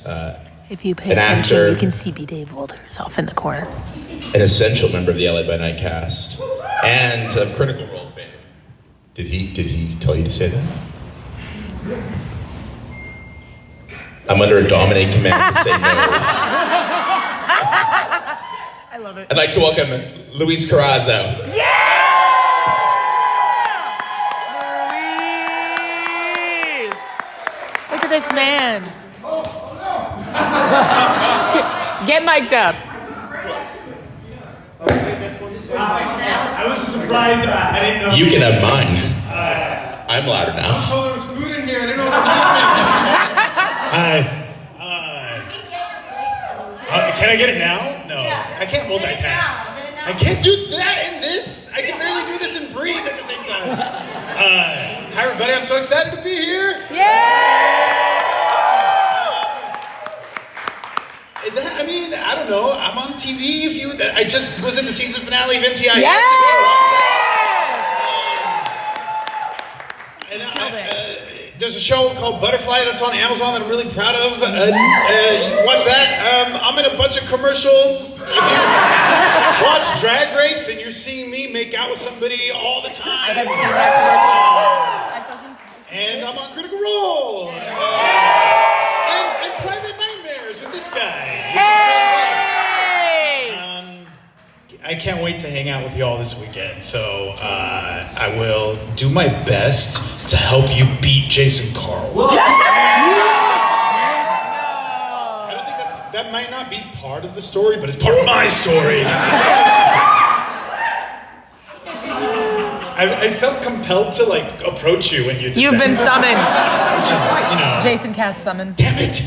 If you pay an attention, actor, you can see B. Dave Walters off in the corner. an essential member of the LA by Night cast, and of Critical Role fame. Did he tell you to say that? I'm under a dominate command to say no. I love it. I'd like to welcome Luis Carrazzo. Luis! Look at this man. Get mic'd up. I was surprised. I didn't know. You can have mine. I'm loud enough. Oh, there was food in here. I didn't know what was happening. Hi. Can I get it now? No. I can't multitask. I can't do that and this. I can barely do this and breathe at the same time. Hi, everybody. I'm so excited to be here. Yeah! I just was in the season finale of NCIS. Yes! And there's a show called Butterfly that's on Amazon that I'm really proud of. You can watch that. I'm in a bunch of commercials. If you watch Drag Race and you're seeing me make out with somebody all the time. I have seen that commercial. And I'm on Critical Role. And Private Nightmares with this guy. I can't wait to hang out with you all this weekend. So I will do my best to help you beat Jason Carl. I don't think that might not be part of the story, but it's part of my story. I felt compelled to approach you when you did You've that. been summoned. Which is, Jason cast summoned. Damn it!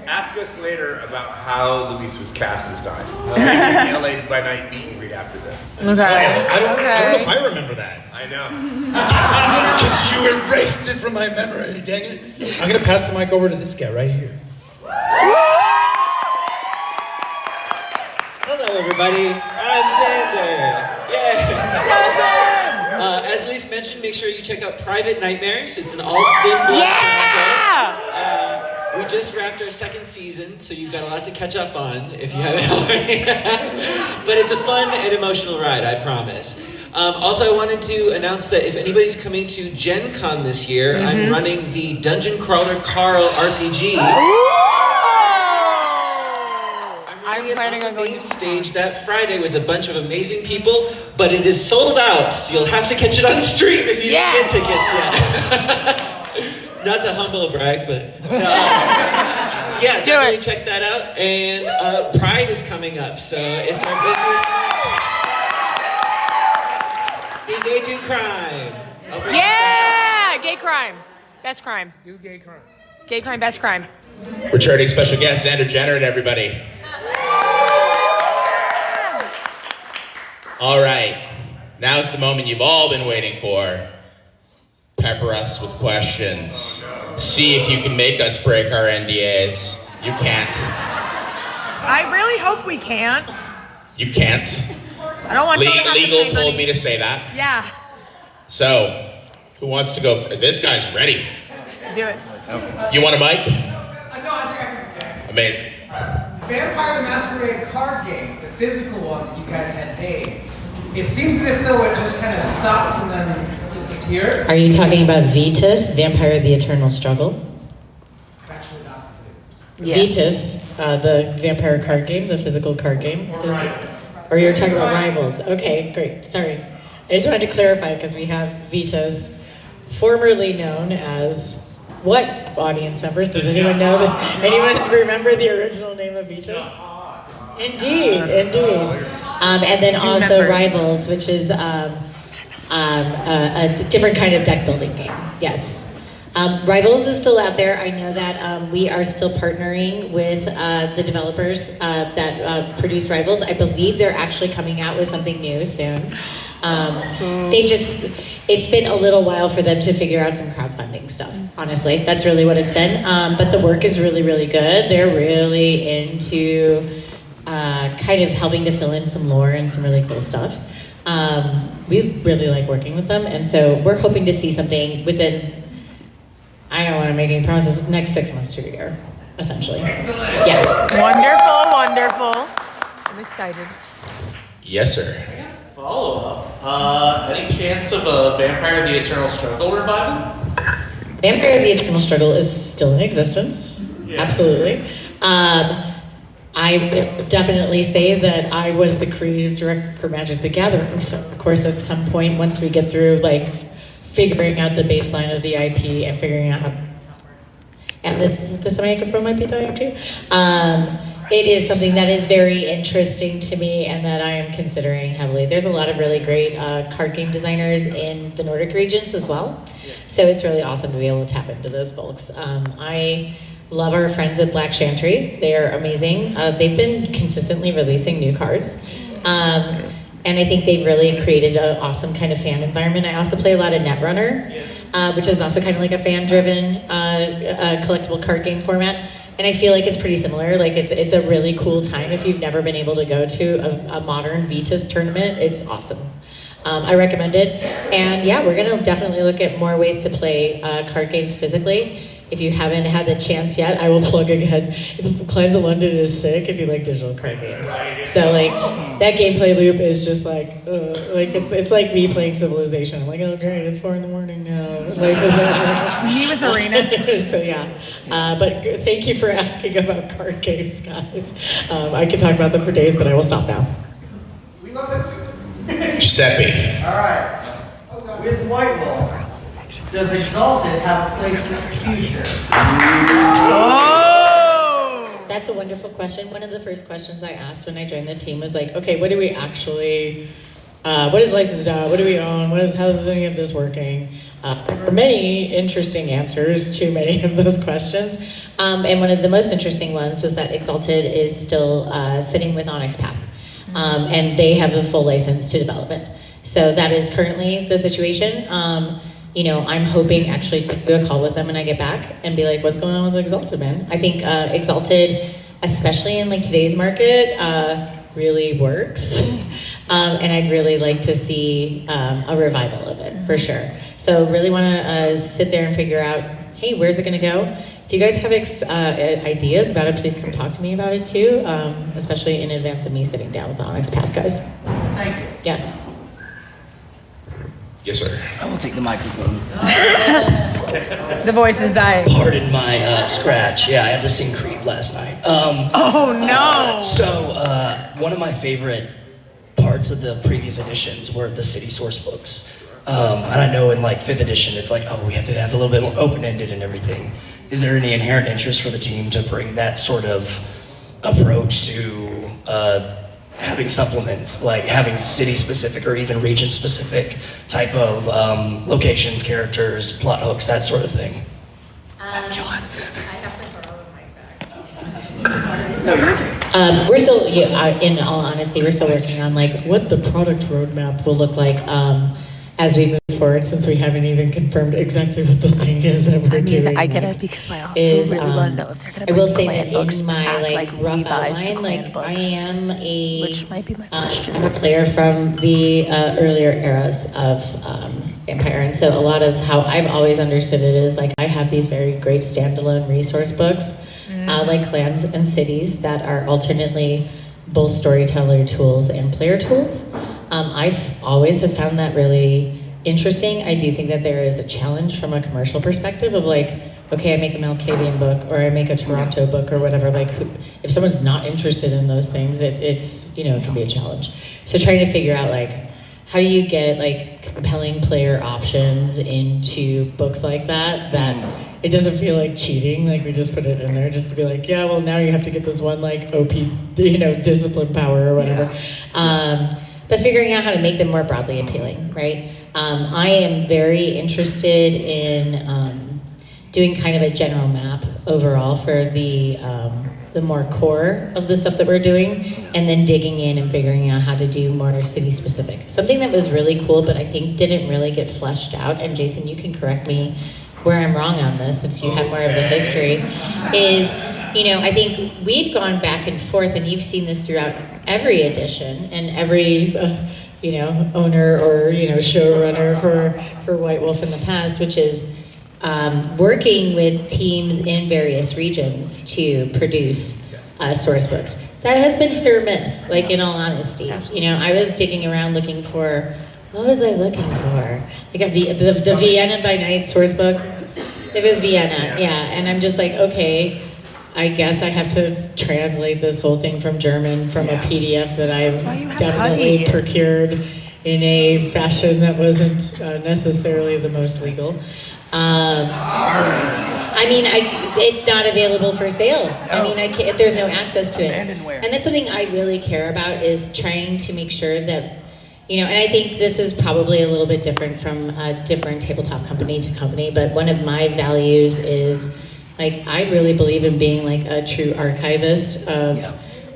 Ask us later about how Luis was cast as Dimes. The LA by night meet and greet after that. Okay. I don't know if I remember that. I know. Because you erased it from my memory, dang it. I'm gonna pass the mic over to this guy right here. Hello, everybody. I'm Xander. Yeah. As Luis mentioned, make sure you check out Private Nightmares. It's an all-thin blood we just wrapped our second season, so you've got a lot to catch up on if you haven't already. But it's a fun and emotional ride, I promise. Also, I wanted to announce that if anybody's coming to Gen Con this year, I'm running the Dungeon Crawler Carl RPG. I'm planning on going to stage that Friday with a bunch of amazing people, but it is sold out, so you'll have to catch it on stream if you didn't get tickets yet. Not to humble brag, but yeah, definitely check that out. And Pride is coming up, so it's our business. Be gay, do crime. Yeah, gay crime, best crime. Do gay crime. Gay crime, best crime. Returning special guest, Xander Jenner, and everybody. All right, now's the moment you've all been waiting for. Pepper us with questions. See if you can make us break our NDAs. You can't. I really hope we can't. You can't. I don't want to Legal told me to say that. Yeah, So, who wants to go? This guy's ready. do it. You want a mic? I think I can. Amazing. Vampire the Masquerade card game, the physical one that you guys had made. It seems as if though it just kind of stops and then disappeared. Are you talking about Vitus, Vampire the Eternal Struggle? Actually not. Vitus, the vampire card game, the physical card game. Or you're talking about Rivals. Okay, great. Sorry. I just wanted to clarify because we have Vitus, formerly known as what, audience members? Does anyone know that? Anyone remember the original name of Vitus? Indeed. And then also Rivals, which is a different kind of deck building game. Yes. Rivals is still out there. I know that we are still partnering with the developers that produce Rivals. I believe they're actually coming out with something new soon. It's been a little while for them to figure out some crowdfunding stuff, honestly. That's really what it's been. But the work is really, really good. They're really into kind of helping to fill in some lore and some really cool stuff. We really like working with them, and so we're hoping to see something within, I don't want to make any promises, next 6 months to a year, essentially. Yeah. Wonderful. I'm excited. Yes, sir. Follow-up. Any chance of a Vampire the Eternal Struggle revival? Vampire the Eternal Struggle is still in existence. Yeah. Absolutely. I would definitely say that I was the creative director for Magic the Gathering. So, of course, at some point, once we get through, figuring out the baseline of the IP and figuring out how... And this microphone might be dying too. It is something that is very interesting to me and that I am considering heavily. There's a lot of really great card game designers in the Nordic regions as well. So it's really awesome to be able to tap into those folks. I love our friends at Black Chantry. They are amazing. They've been consistently releasing new cards. And I think they've really created an awesome kind of fan environment. I also play a lot of Netrunner, which is also kind of like a fan-driven collectible card game format. And I feel like it's pretty similar. Like it's a really cool time if you've never been able to go to a modern Vitas tournament. It's awesome. I recommend it. And yeah, we're gonna definitely look at more ways to play card games physically. If you haven't had the chance yet, I will plug again. Clans of London is sick if you like digital card games. So like that gameplay loop is just like it's like me playing Civilization. I'm like, oh great, it's 4 a.m. now. Like, is that me with Arena? So yeah, but thank you for asking about card games, guys. I could talk about them for days, but I will stop now. We love them too. Giuseppe. All right. With White Wolf, does Exalted have a place in its future? Oh! That's a wonderful question. One of the first questions I asked when I joined the team was like, okay, what do we actually, what is licensed out? What do we own? How is any of this working? There are many interesting answers to many of those questions. And one of the most interesting ones was that Exalted is still sitting with Onyx Path. And they have a full license to develop it. So that is currently the situation. I'm hoping actually to do a call with them when I get back and be like, what's going on with Exalted, man? I think Exalted, especially in like today's market, really works. And I'd really like to see a revival of it, for sure. So really wanna sit there and figure out, hey, where's it gonna go? If you guys have ideas about it, please come talk to me about it too, especially in advance of me sitting down with the Onyx Path guys. Thank you. Yeah. Yes, sir. I will take the microphone. The voice is dying. Pardon my scratch. Yeah, I had to sing Creed last night. Oh no! One of my favorite parts of the previous editions were the city source books. And I know in like 5th edition, it's like, oh, we have to have a little bit more open-ended and everything. Is there any inherent interest for the team to bring that sort of approach to having supplements, like having city-specific or even region-specific type of locations, characters, plot hooks, that sort of thing? We're still, in all honesty, we're still working on like what the product roadmap will look like as we move forward, since we haven't even confirmed exactly what the thing is that we're doing. I get next. it because I also Is, really want to know if they're going I to will bring say clan that books in my back, rough revise the outline, clan books, I am which might be my question. I'm a player from the earlier eras of Empire, and so a lot of how I've always understood it is like I have these very great standalone resource books, like clans and cities that are alternately both storyteller tools and player tools. I've always have found that really interesting. I do think that there is a challenge from a commercial perspective of like, okay, I make a Malkavian book or I make a Toronto book or whatever, like if someone's not interested in those things, it's, it can be a challenge. So trying to figure out like, how do you get like compelling player options into books like that it doesn't feel like cheating, like we just put it in there just to be like, yeah, well now you have to get this one like OP, discipline power or whatever. But figuring out how to make them more broadly appealing, right? I am very interested in doing kind of a general map overall for the more core of the stuff that we're doing, and then digging in and figuring out how to do more city specific. Something that was really cool, but I think didn't really get fleshed out, and Jason, you can correct me where I'm wrong on this since you have more of the history, is, I think we've gone back and forth, and you've seen this throughout every edition and every owner or showrunner for White Wolf in the past, which is working with teams in various regions to produce source books. That has been hit or miss, like in all honesty. I was digging around looking for, what was I looking for? I got the Vienna by Night source book. It was Vienna, yeah. And I'm just like, okay, I guess I have to translate this whole thing from German from a PDF that I've definitely procured in a fashion that wasn't necessarily the most legal. It's not available for sale. There's no access to it. And that's something I really care about, is trying to make sure that, and I think this is probably a little bit different from a different tabletop company to company, but one of my values is, like, I really believe in being like a true archivist of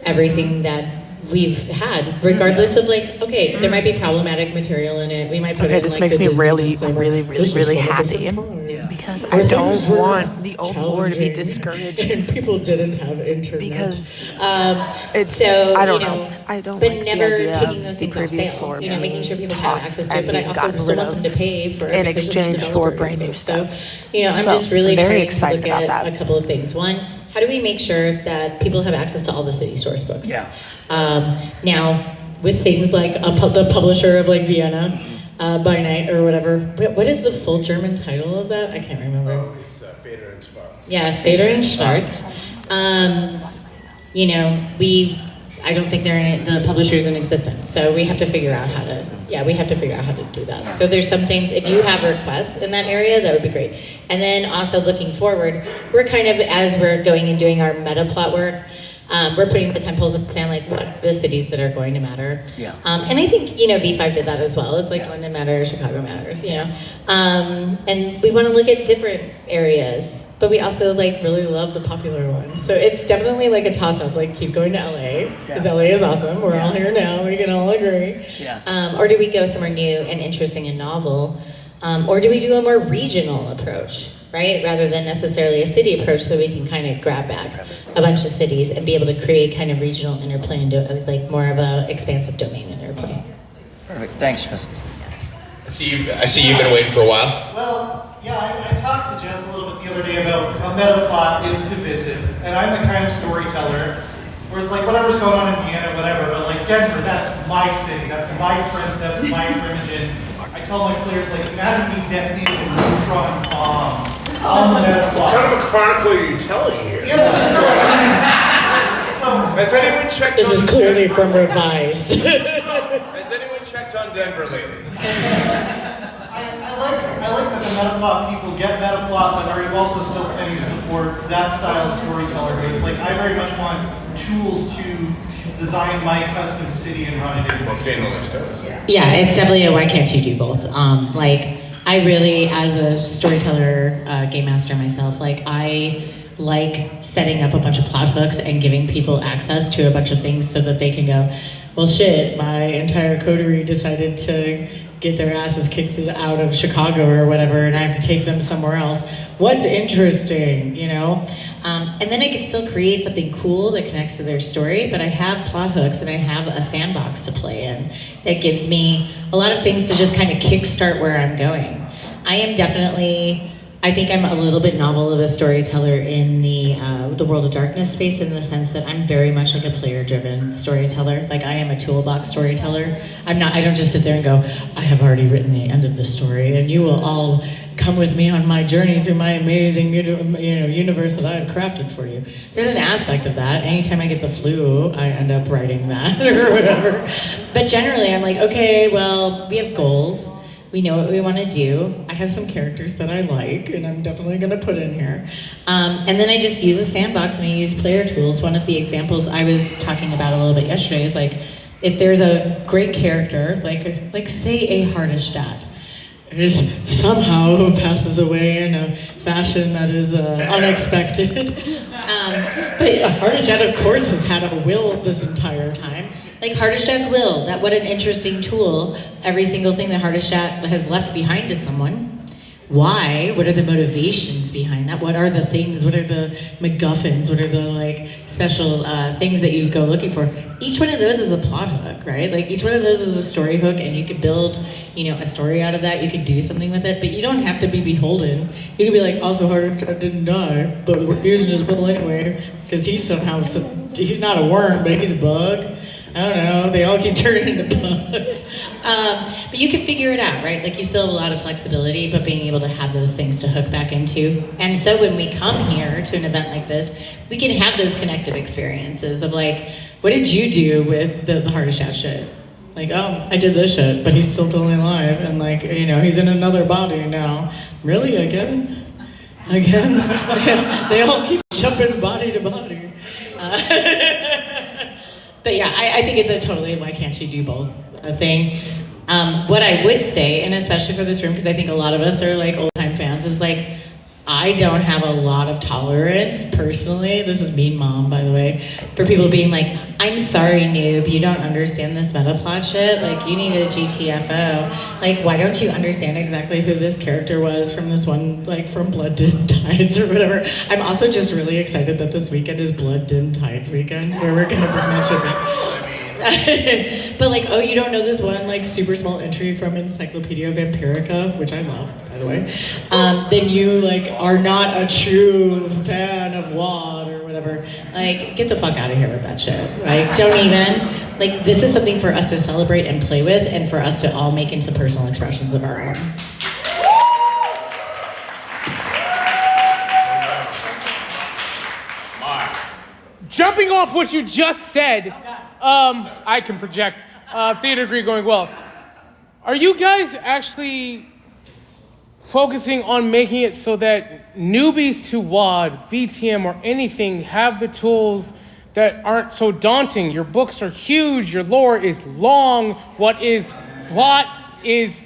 everything that we've had, regardless of like, okay, there might be problematic material in it. We might put it in, this like, makes the me Disney really, disclaimer. really, really, This is really from a happy different time. because Because I don't want the old war to be discouraged. And people didn't have internet. Because it's so, I don't know. I don't but like never the idea taking of those the things off previous sale. floor Making sure people have tossed access to it, and but I being also gotten still rid want of them to pay for it in because of the exchange for developers brand new and stuff. I'm So, just really I'm very trying excited to look about at that. a couple of things. One, how do we make sure that people have access to all the city source books? Yeah. Now, with things like the publisher of like Vienna by Night or whatever, what is the full German title of that? I can't remember. Oh, it's Fader and Schwarz. Yeah, Fader and Schwarz. I don't think the publisher's in existence, so we have to figure out how to. Yeah, we have to figure out how to do that. So there's some things. If you have requests in that area, that would be great. And then also looking forward, we're kind of as we're going and doing our meta plot work. We're putting the temples up saying like what are the cities that are going to matter. Yeah. And I think V5 did that as well. It's like London matters, Chicago matters, and we want to look at different areas, but we also like really love the popular ones. So it's definitely like a toss up. Like keep going to LA because LA is awesome. We're all here now. We can all agree. Yeah. Or do we go somewhere new and interesting and novel, or do we do a more regional approach? Right, rather than necessarily a city approach, so we can kind of grab back a bunch of cities and be able to create kind of regional interplay and do like more of a expansive domain interplay. Perfect. Thanks, Jess. I see you've been waiting for a while. Well, yeah, I talked to Jess a little bit the other day about how meta plot is divisive, and I'm the kind of storyteller where it's like whatever's going on in Vienna, whatever, but like Denver, that's my city, that's my prince, that's my primogen. I tell my players, like, imagine me detonating a neutron bomb on the meta plot. What kind of a chronicle are you telling here? Has anyone checked This on is clearly from Revised. Has anyone checked on Denver lately? I like that the meta plot people get meta plot, but are you also still planning to support that style of storyteller? It's like I very much want tools to design my custom city and run it in. Yeah, it's definitely a why can't you do both. I really, as a storyteller, game master myself, I like setting up a bunch of plot hooks and giving people access to a bunch of things so that they can go, well shit, my entire coterie decided to get their asses kicked out of Chicago or whatever, and I have to take them somewhere else. What's interesting, And then I can still create something cool that connects to their story, but I have plot hooks and I have a sandbox to play in that gives me a lot of things to just kind of kickstart where I'm going. I think I'm a little bit novel of a storyteller in the World of Darkness space, in the sense that I'm very much like a player-driven storyteller. Like I am a toolbox storyteller. I don't just sit there and go, I have already written the end of the story, and you will all come with me on my journey through my amazing universe that I have crafted for you. There's an aspect of that. Anytime I get the flu, I end up writing that or whatever. But generally, I'm like, okay, well, we have goals. We know what we want to do. I have some characters that I like, and I'm definitely going to put in here. And then I just use a sandbox and I use player tools. One of the examples I was talking about a little bit yesterday is like, if there's a great character, like say a Hardestadt, is somehow passes away in a fashion that is unexpected. But Hardestadt, of course, has had a will this entire time. Like Hardestadt's will, what an interesting tool. Every single thing that Hardestadt has left behind to someone. Why? What are the motivations behind that? What are the things? What are the MacGuffins? What are the special things that you go looking for? Each one of those is a plot hook, right? Like each one of those is a story hook, and you could build, a story out of that. You could do something with it, but you don't have to be beholden. You could be like, also Hardestadt didn't die, but we're using his will anyway because he's he's not a worm, but he's a bug. I don't know, they all keep turning into bugs. But you can figure it out, right? Like you still have a lot of flexibility, but being able to have those things to hook back into. And so when we come here to an event like this, we can have those connective experiences of like, what did you do with the Hardestadt shit? Like, oh, I did this shit, but he's still totally alive. And he's in another body now. Really, again? They all keep jumping body to body. But yeah, I think it's a totally why can't you do both thing. What I would say, and especially for this room, because I think a lot of us are like old time fans, is like I don't have a lot of tolerance, personally, this is Mean Mom, by the way, for people being like, I'm sorry, noob, you don't understand this meta plot shit, like, you need a GTFO. Like, why don't you understand exactly who this character was from this one, like, from Blood Dimmed Tides or whatever? I'm also just really excited that this weekend is Blood Dimmed Tides weekend, where we're gonna bring that shit back. But like, oh, you don't know this one like super small entry from Encyclopedia Vampirica, which I love, by the way, then you like are not a true fan of WoD or whatever. Like, get the fuck out of here with that shit. Like, don't even. Like, this is something for us to celebrate and play with, and for us to all make into personal expressions of our own. Jumping off what you just said, I can project. Theater degree going well. Are you guys actually focusing on making it so that newbies to WoD, VTM, or anything have the tools that aren't so daunting? Your books are huge, your lore is long, what is plot is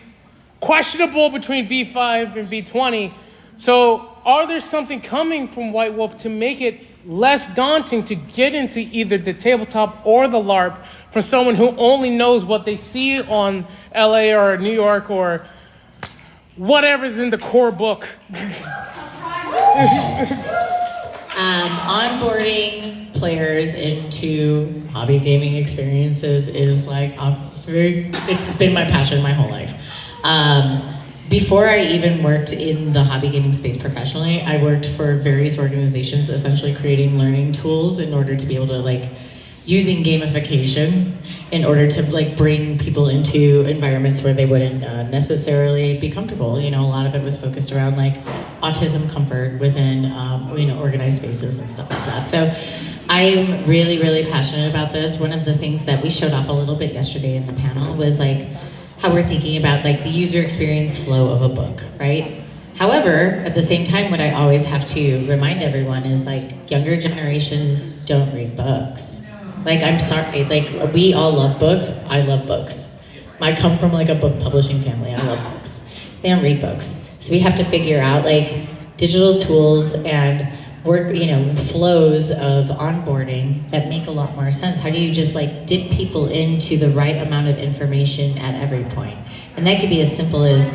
questionable between V5 and V20. So are there something coming from White Wolf to make it less daunting to get into either the tabletop or the LARP for someone who only knows what they see on LA or New York or whatever's in the core book? Onboarding players into hobby gaming experiences is like it's been my passion my whole life. Before I even worked in the hobby gaming space professionally, I worked for various organizations essentially creating learning tools in order to be able to like using gamification in order to like bring people into environments where they wouldn't necessarily be comfortable. You know, a lot of it was focused around like autism comfort within organized spaces and stuff like that. So I'm really, really passionate about this. One of the things that we showed off a little bit yesterday in the panel was like how we're thinking about like the user experience flow of a book, right? However, at the same time, what I always have to remind everyone is like younger generations don't read books. Like, I'm sorry, like we all love books. I love books. I come from like a book publishing family. I love books. They don't read books. So we have to figure out like digital tools and work, flows of onboarding that make a lot more sense. How do you just like dip people into the right amount of information at every point? And that could be as simple as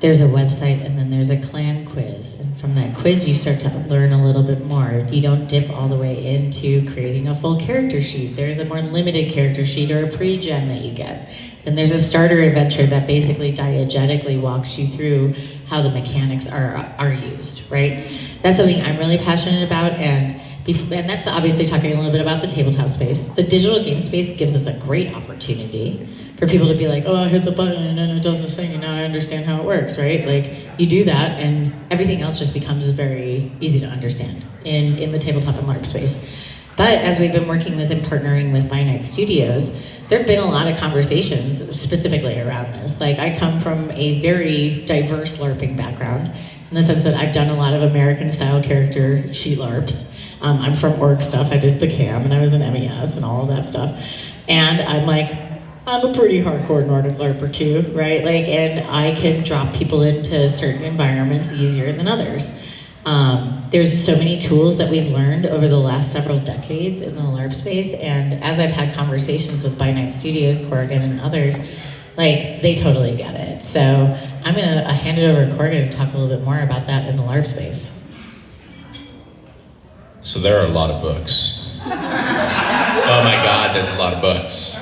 there's a website and then there's a clan quiz. And from that quiz, you start to learn a little bit more. You don't dip all the way into creating a full character sheet. There's a more limited character sheet or a pre-gen that you get. Then there's a starter adventure that basically diegetically walks you through how the mechanics are used, right? That's something I'm really passionate about, and that's obviously talking a little bit about the tabletop space. The digital game space gives us a great opportunity for people to be like, oh, I hit the button and then it does this thing and now I understand how it works, right? Like, you do that and everything else just becomes very easy to understand in the tabletop and LARP space. But as we've been working with and partnering with By Night Studios, there have been a lot of conversations specifically around this. Like, I come from a very diverse LARPing background in the sense that I've done a lot of American style character sheet LARPs. I'm from org stuff. I did the CAM and I was in MES and all of that stuff. And I'm like, I'm a pretty hardcore Nordic LARPer too, right? Like, and I can drop people into certain environments easier than others. There's so many tools that we've learned over the last several decades in the LARP space, and as I've had conversations with By Night Studios, Corrigan, and others, like, they totally get it. So I'm gonna hand it over to Corrigan to talk a little bit more about that in the LARP space. So there are a lot of books. Oh my God, there's a lot of books.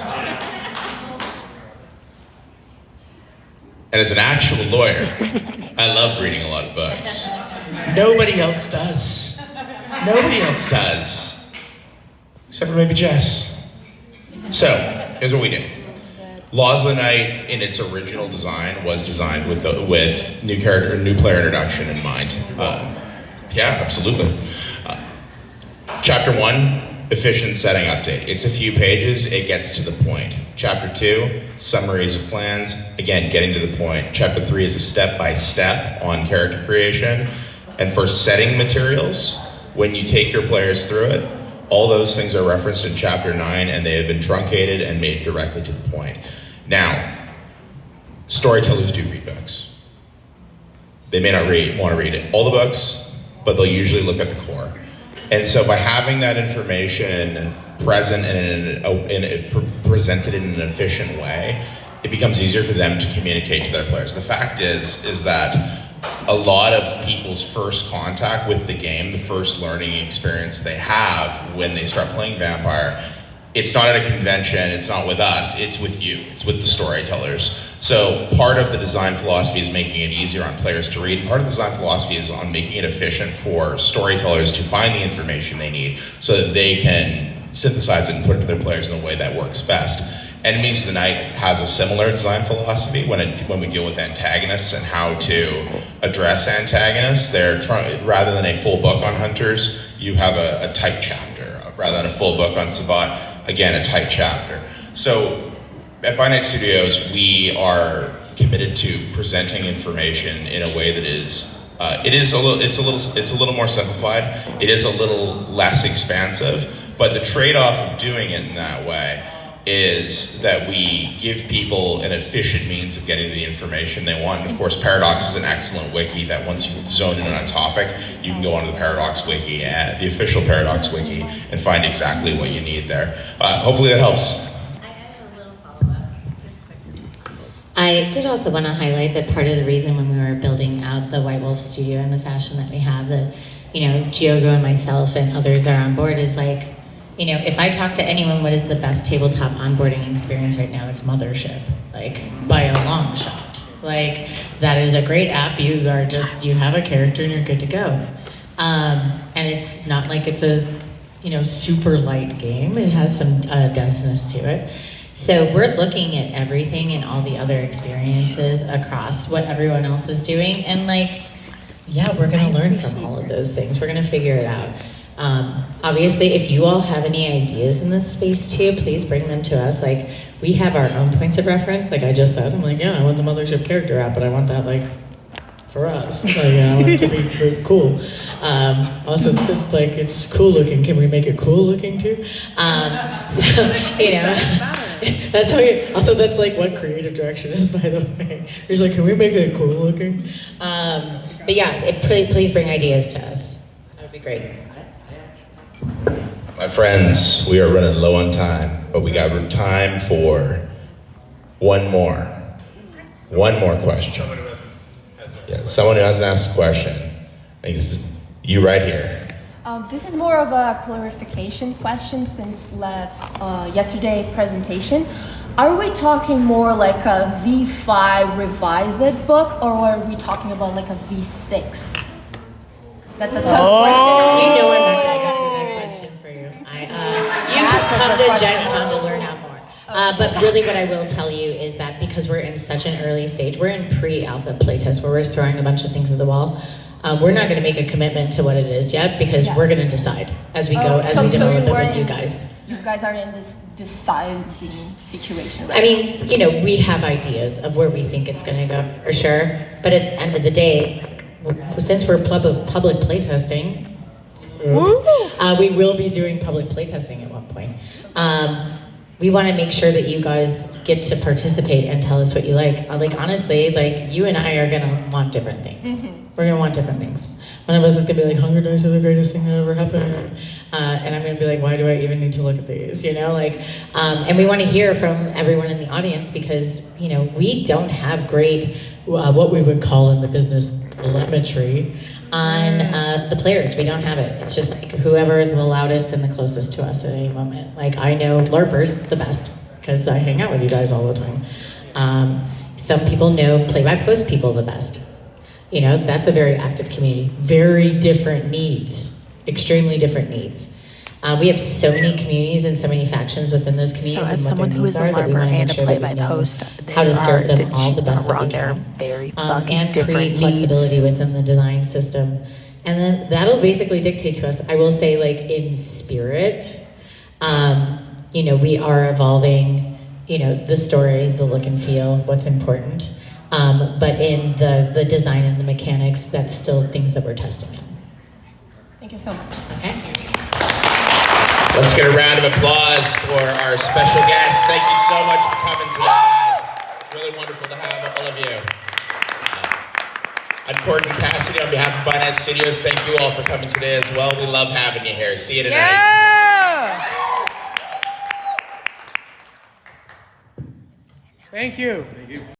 And as an actual lawyer, I love reading a lot of books. Nobody else does. Nobody else does. Except for maybe Jess. So, here's what we do. Laws of the Night, in its original design, was designed with new player introduction in mind. Yeah, absolutely. Chapter 1, efficient setting update. It's a few pages, it gets to the point. Chapter 2, summaries of plans, again, getting to the point. Chapter 3 is a step-by-step on character creation. And for setting materials, when you take your players through it, all those things are referenced in Chapter 9, and they have been truncated and made directly to the point. Now, storytellers do read books. They may not want to read all the books, but they'll usually look at the core. And so by having that information present and presented in an efficient way, it becomes easier for them to communicate to their players. The fact is that a lot of people's first contact with the game, the first learning experience they have when they start playing Vampire, it's not at a convention, it's not with us, it's with you, it's with the storytellers. So part of the design philosophy is making it easier on players to read. Part of the design philosophy is on making it efficient for storytellers to find the information they need so that they can synthesize it and put it to their players in a way that works best. Enemies of the Night has a similar design philosophy when we deal with antagonists and how to address antagonists. Rather than a full book on hunters, you have a tight chapter. Rather than a full book on Sabat, again, a tight chapter. So at By Night Studios, we are committed to presenting information in a way that is it's a little more simplified. It is a little less expansive, but the trade-off of doing it in that way is that we give people an efficient means of getting the information they want. And of course, Paradox is an excellent wiki that once you zone in on a topic, you can go onto the Paradox wiki, the official Paradox wiki, and find exactly what you need there. Hopefully that helps. I did also want to highlight that part of the reason when we were building out the White Wolf studio and the fashion that we have, that, you know, Giogo and myself and others are on board, is like, you know, if I talk to anyone, what is the best tabletop onboarding experience right now? It's Mothership, like, by a long shot. Like, that is a great app. You have a character and you're good to go. And it's not like it's a, you know, super light game. It has some denseness to it. So we're looking at everything and all the other experiences across what everyone else is doing. And like, yeah, we're gonna learn from all of those things. We're gonna figure it out. Obviously, if you all have any ideas in this space too, please bring them to us. Like, we have our own points of reference. Like I just said, I'm like, yeah, I want the Mothership character app, but I want that like for us. Like, I want it to be really cool. Also, like, it's cool looking. Can we make it cool looking too? So, you know, that's how you, also that's like what creative direction is, by the way. He's like, can we make it cool looking? But yeah, please bring ideas to us. That would be great. My friends, we are running low on time, but we got time for one more question. Yeah, someone who hasn't asked a question. I think it's you right here. This is more of a clarification question since yesterday presentation. Are we talking more like a V5 revised book, or are we talking about like a V6? That's a tough question. You know I'm not going to answer that question for you. You can come to Gen Con to learn out more. But really what I will tell you is that because we're in such an early stage, we're in pre-alpha playtest where we're throwing a bunch of things at the wall. We're not going to make a commitment to what it is yet because we're going to decide as we go, as we develop it with you guys. You guys are in this deciding situation, right? I mean, you know, we have ideas of where we think it's going to go, for sure. But at the end of the day, since we're public playtesting, we will be doing public playtesting at one point. We want to make sure that you guys get to participate and tell us what you like. Like, honestly, like, you and I are going to want different things. Mm-hmm. We're going to want different things. One of us is going to be like, Hunger Dice are the greatest thing that ever happened. And I'm going to be like, why do I even need to look at these? You know, like, and we want to hear from everyone in the audience because, you know, we don't have great, what we would call in the business, telemetry on the players. We don't have it. It's just like whoever is the loudest and the closest to us at any moment. Like, I know LARPers the best because I hang out with you guys all the time. Some people know play-by-post people the best. You know, that's a very active community. Very different needs, extremely different needs. We have so many communities and so many factions within those communities. So as someone who is a LARPer and a play-by-post, how to serve them all the best that we they're can. very fucking And different create needs. flexibility within the design system. And then that'll basically dictate to us, I will say, like, in spirit, you know, we are evolving, you know, the story, the look and feel, what's important. But in the design and the mechanics, that's still things that we're testing in. Thank you so much. Okay. Let's get a round of applause for our special guests. Thank you so much for coming today, guys. Really wonderful to have all of you. I'm Courtney Cassidy on behalf of Binance Studios. Thank you all for coming today as well. We love having you here. See you tonight. Yeah! Thank you.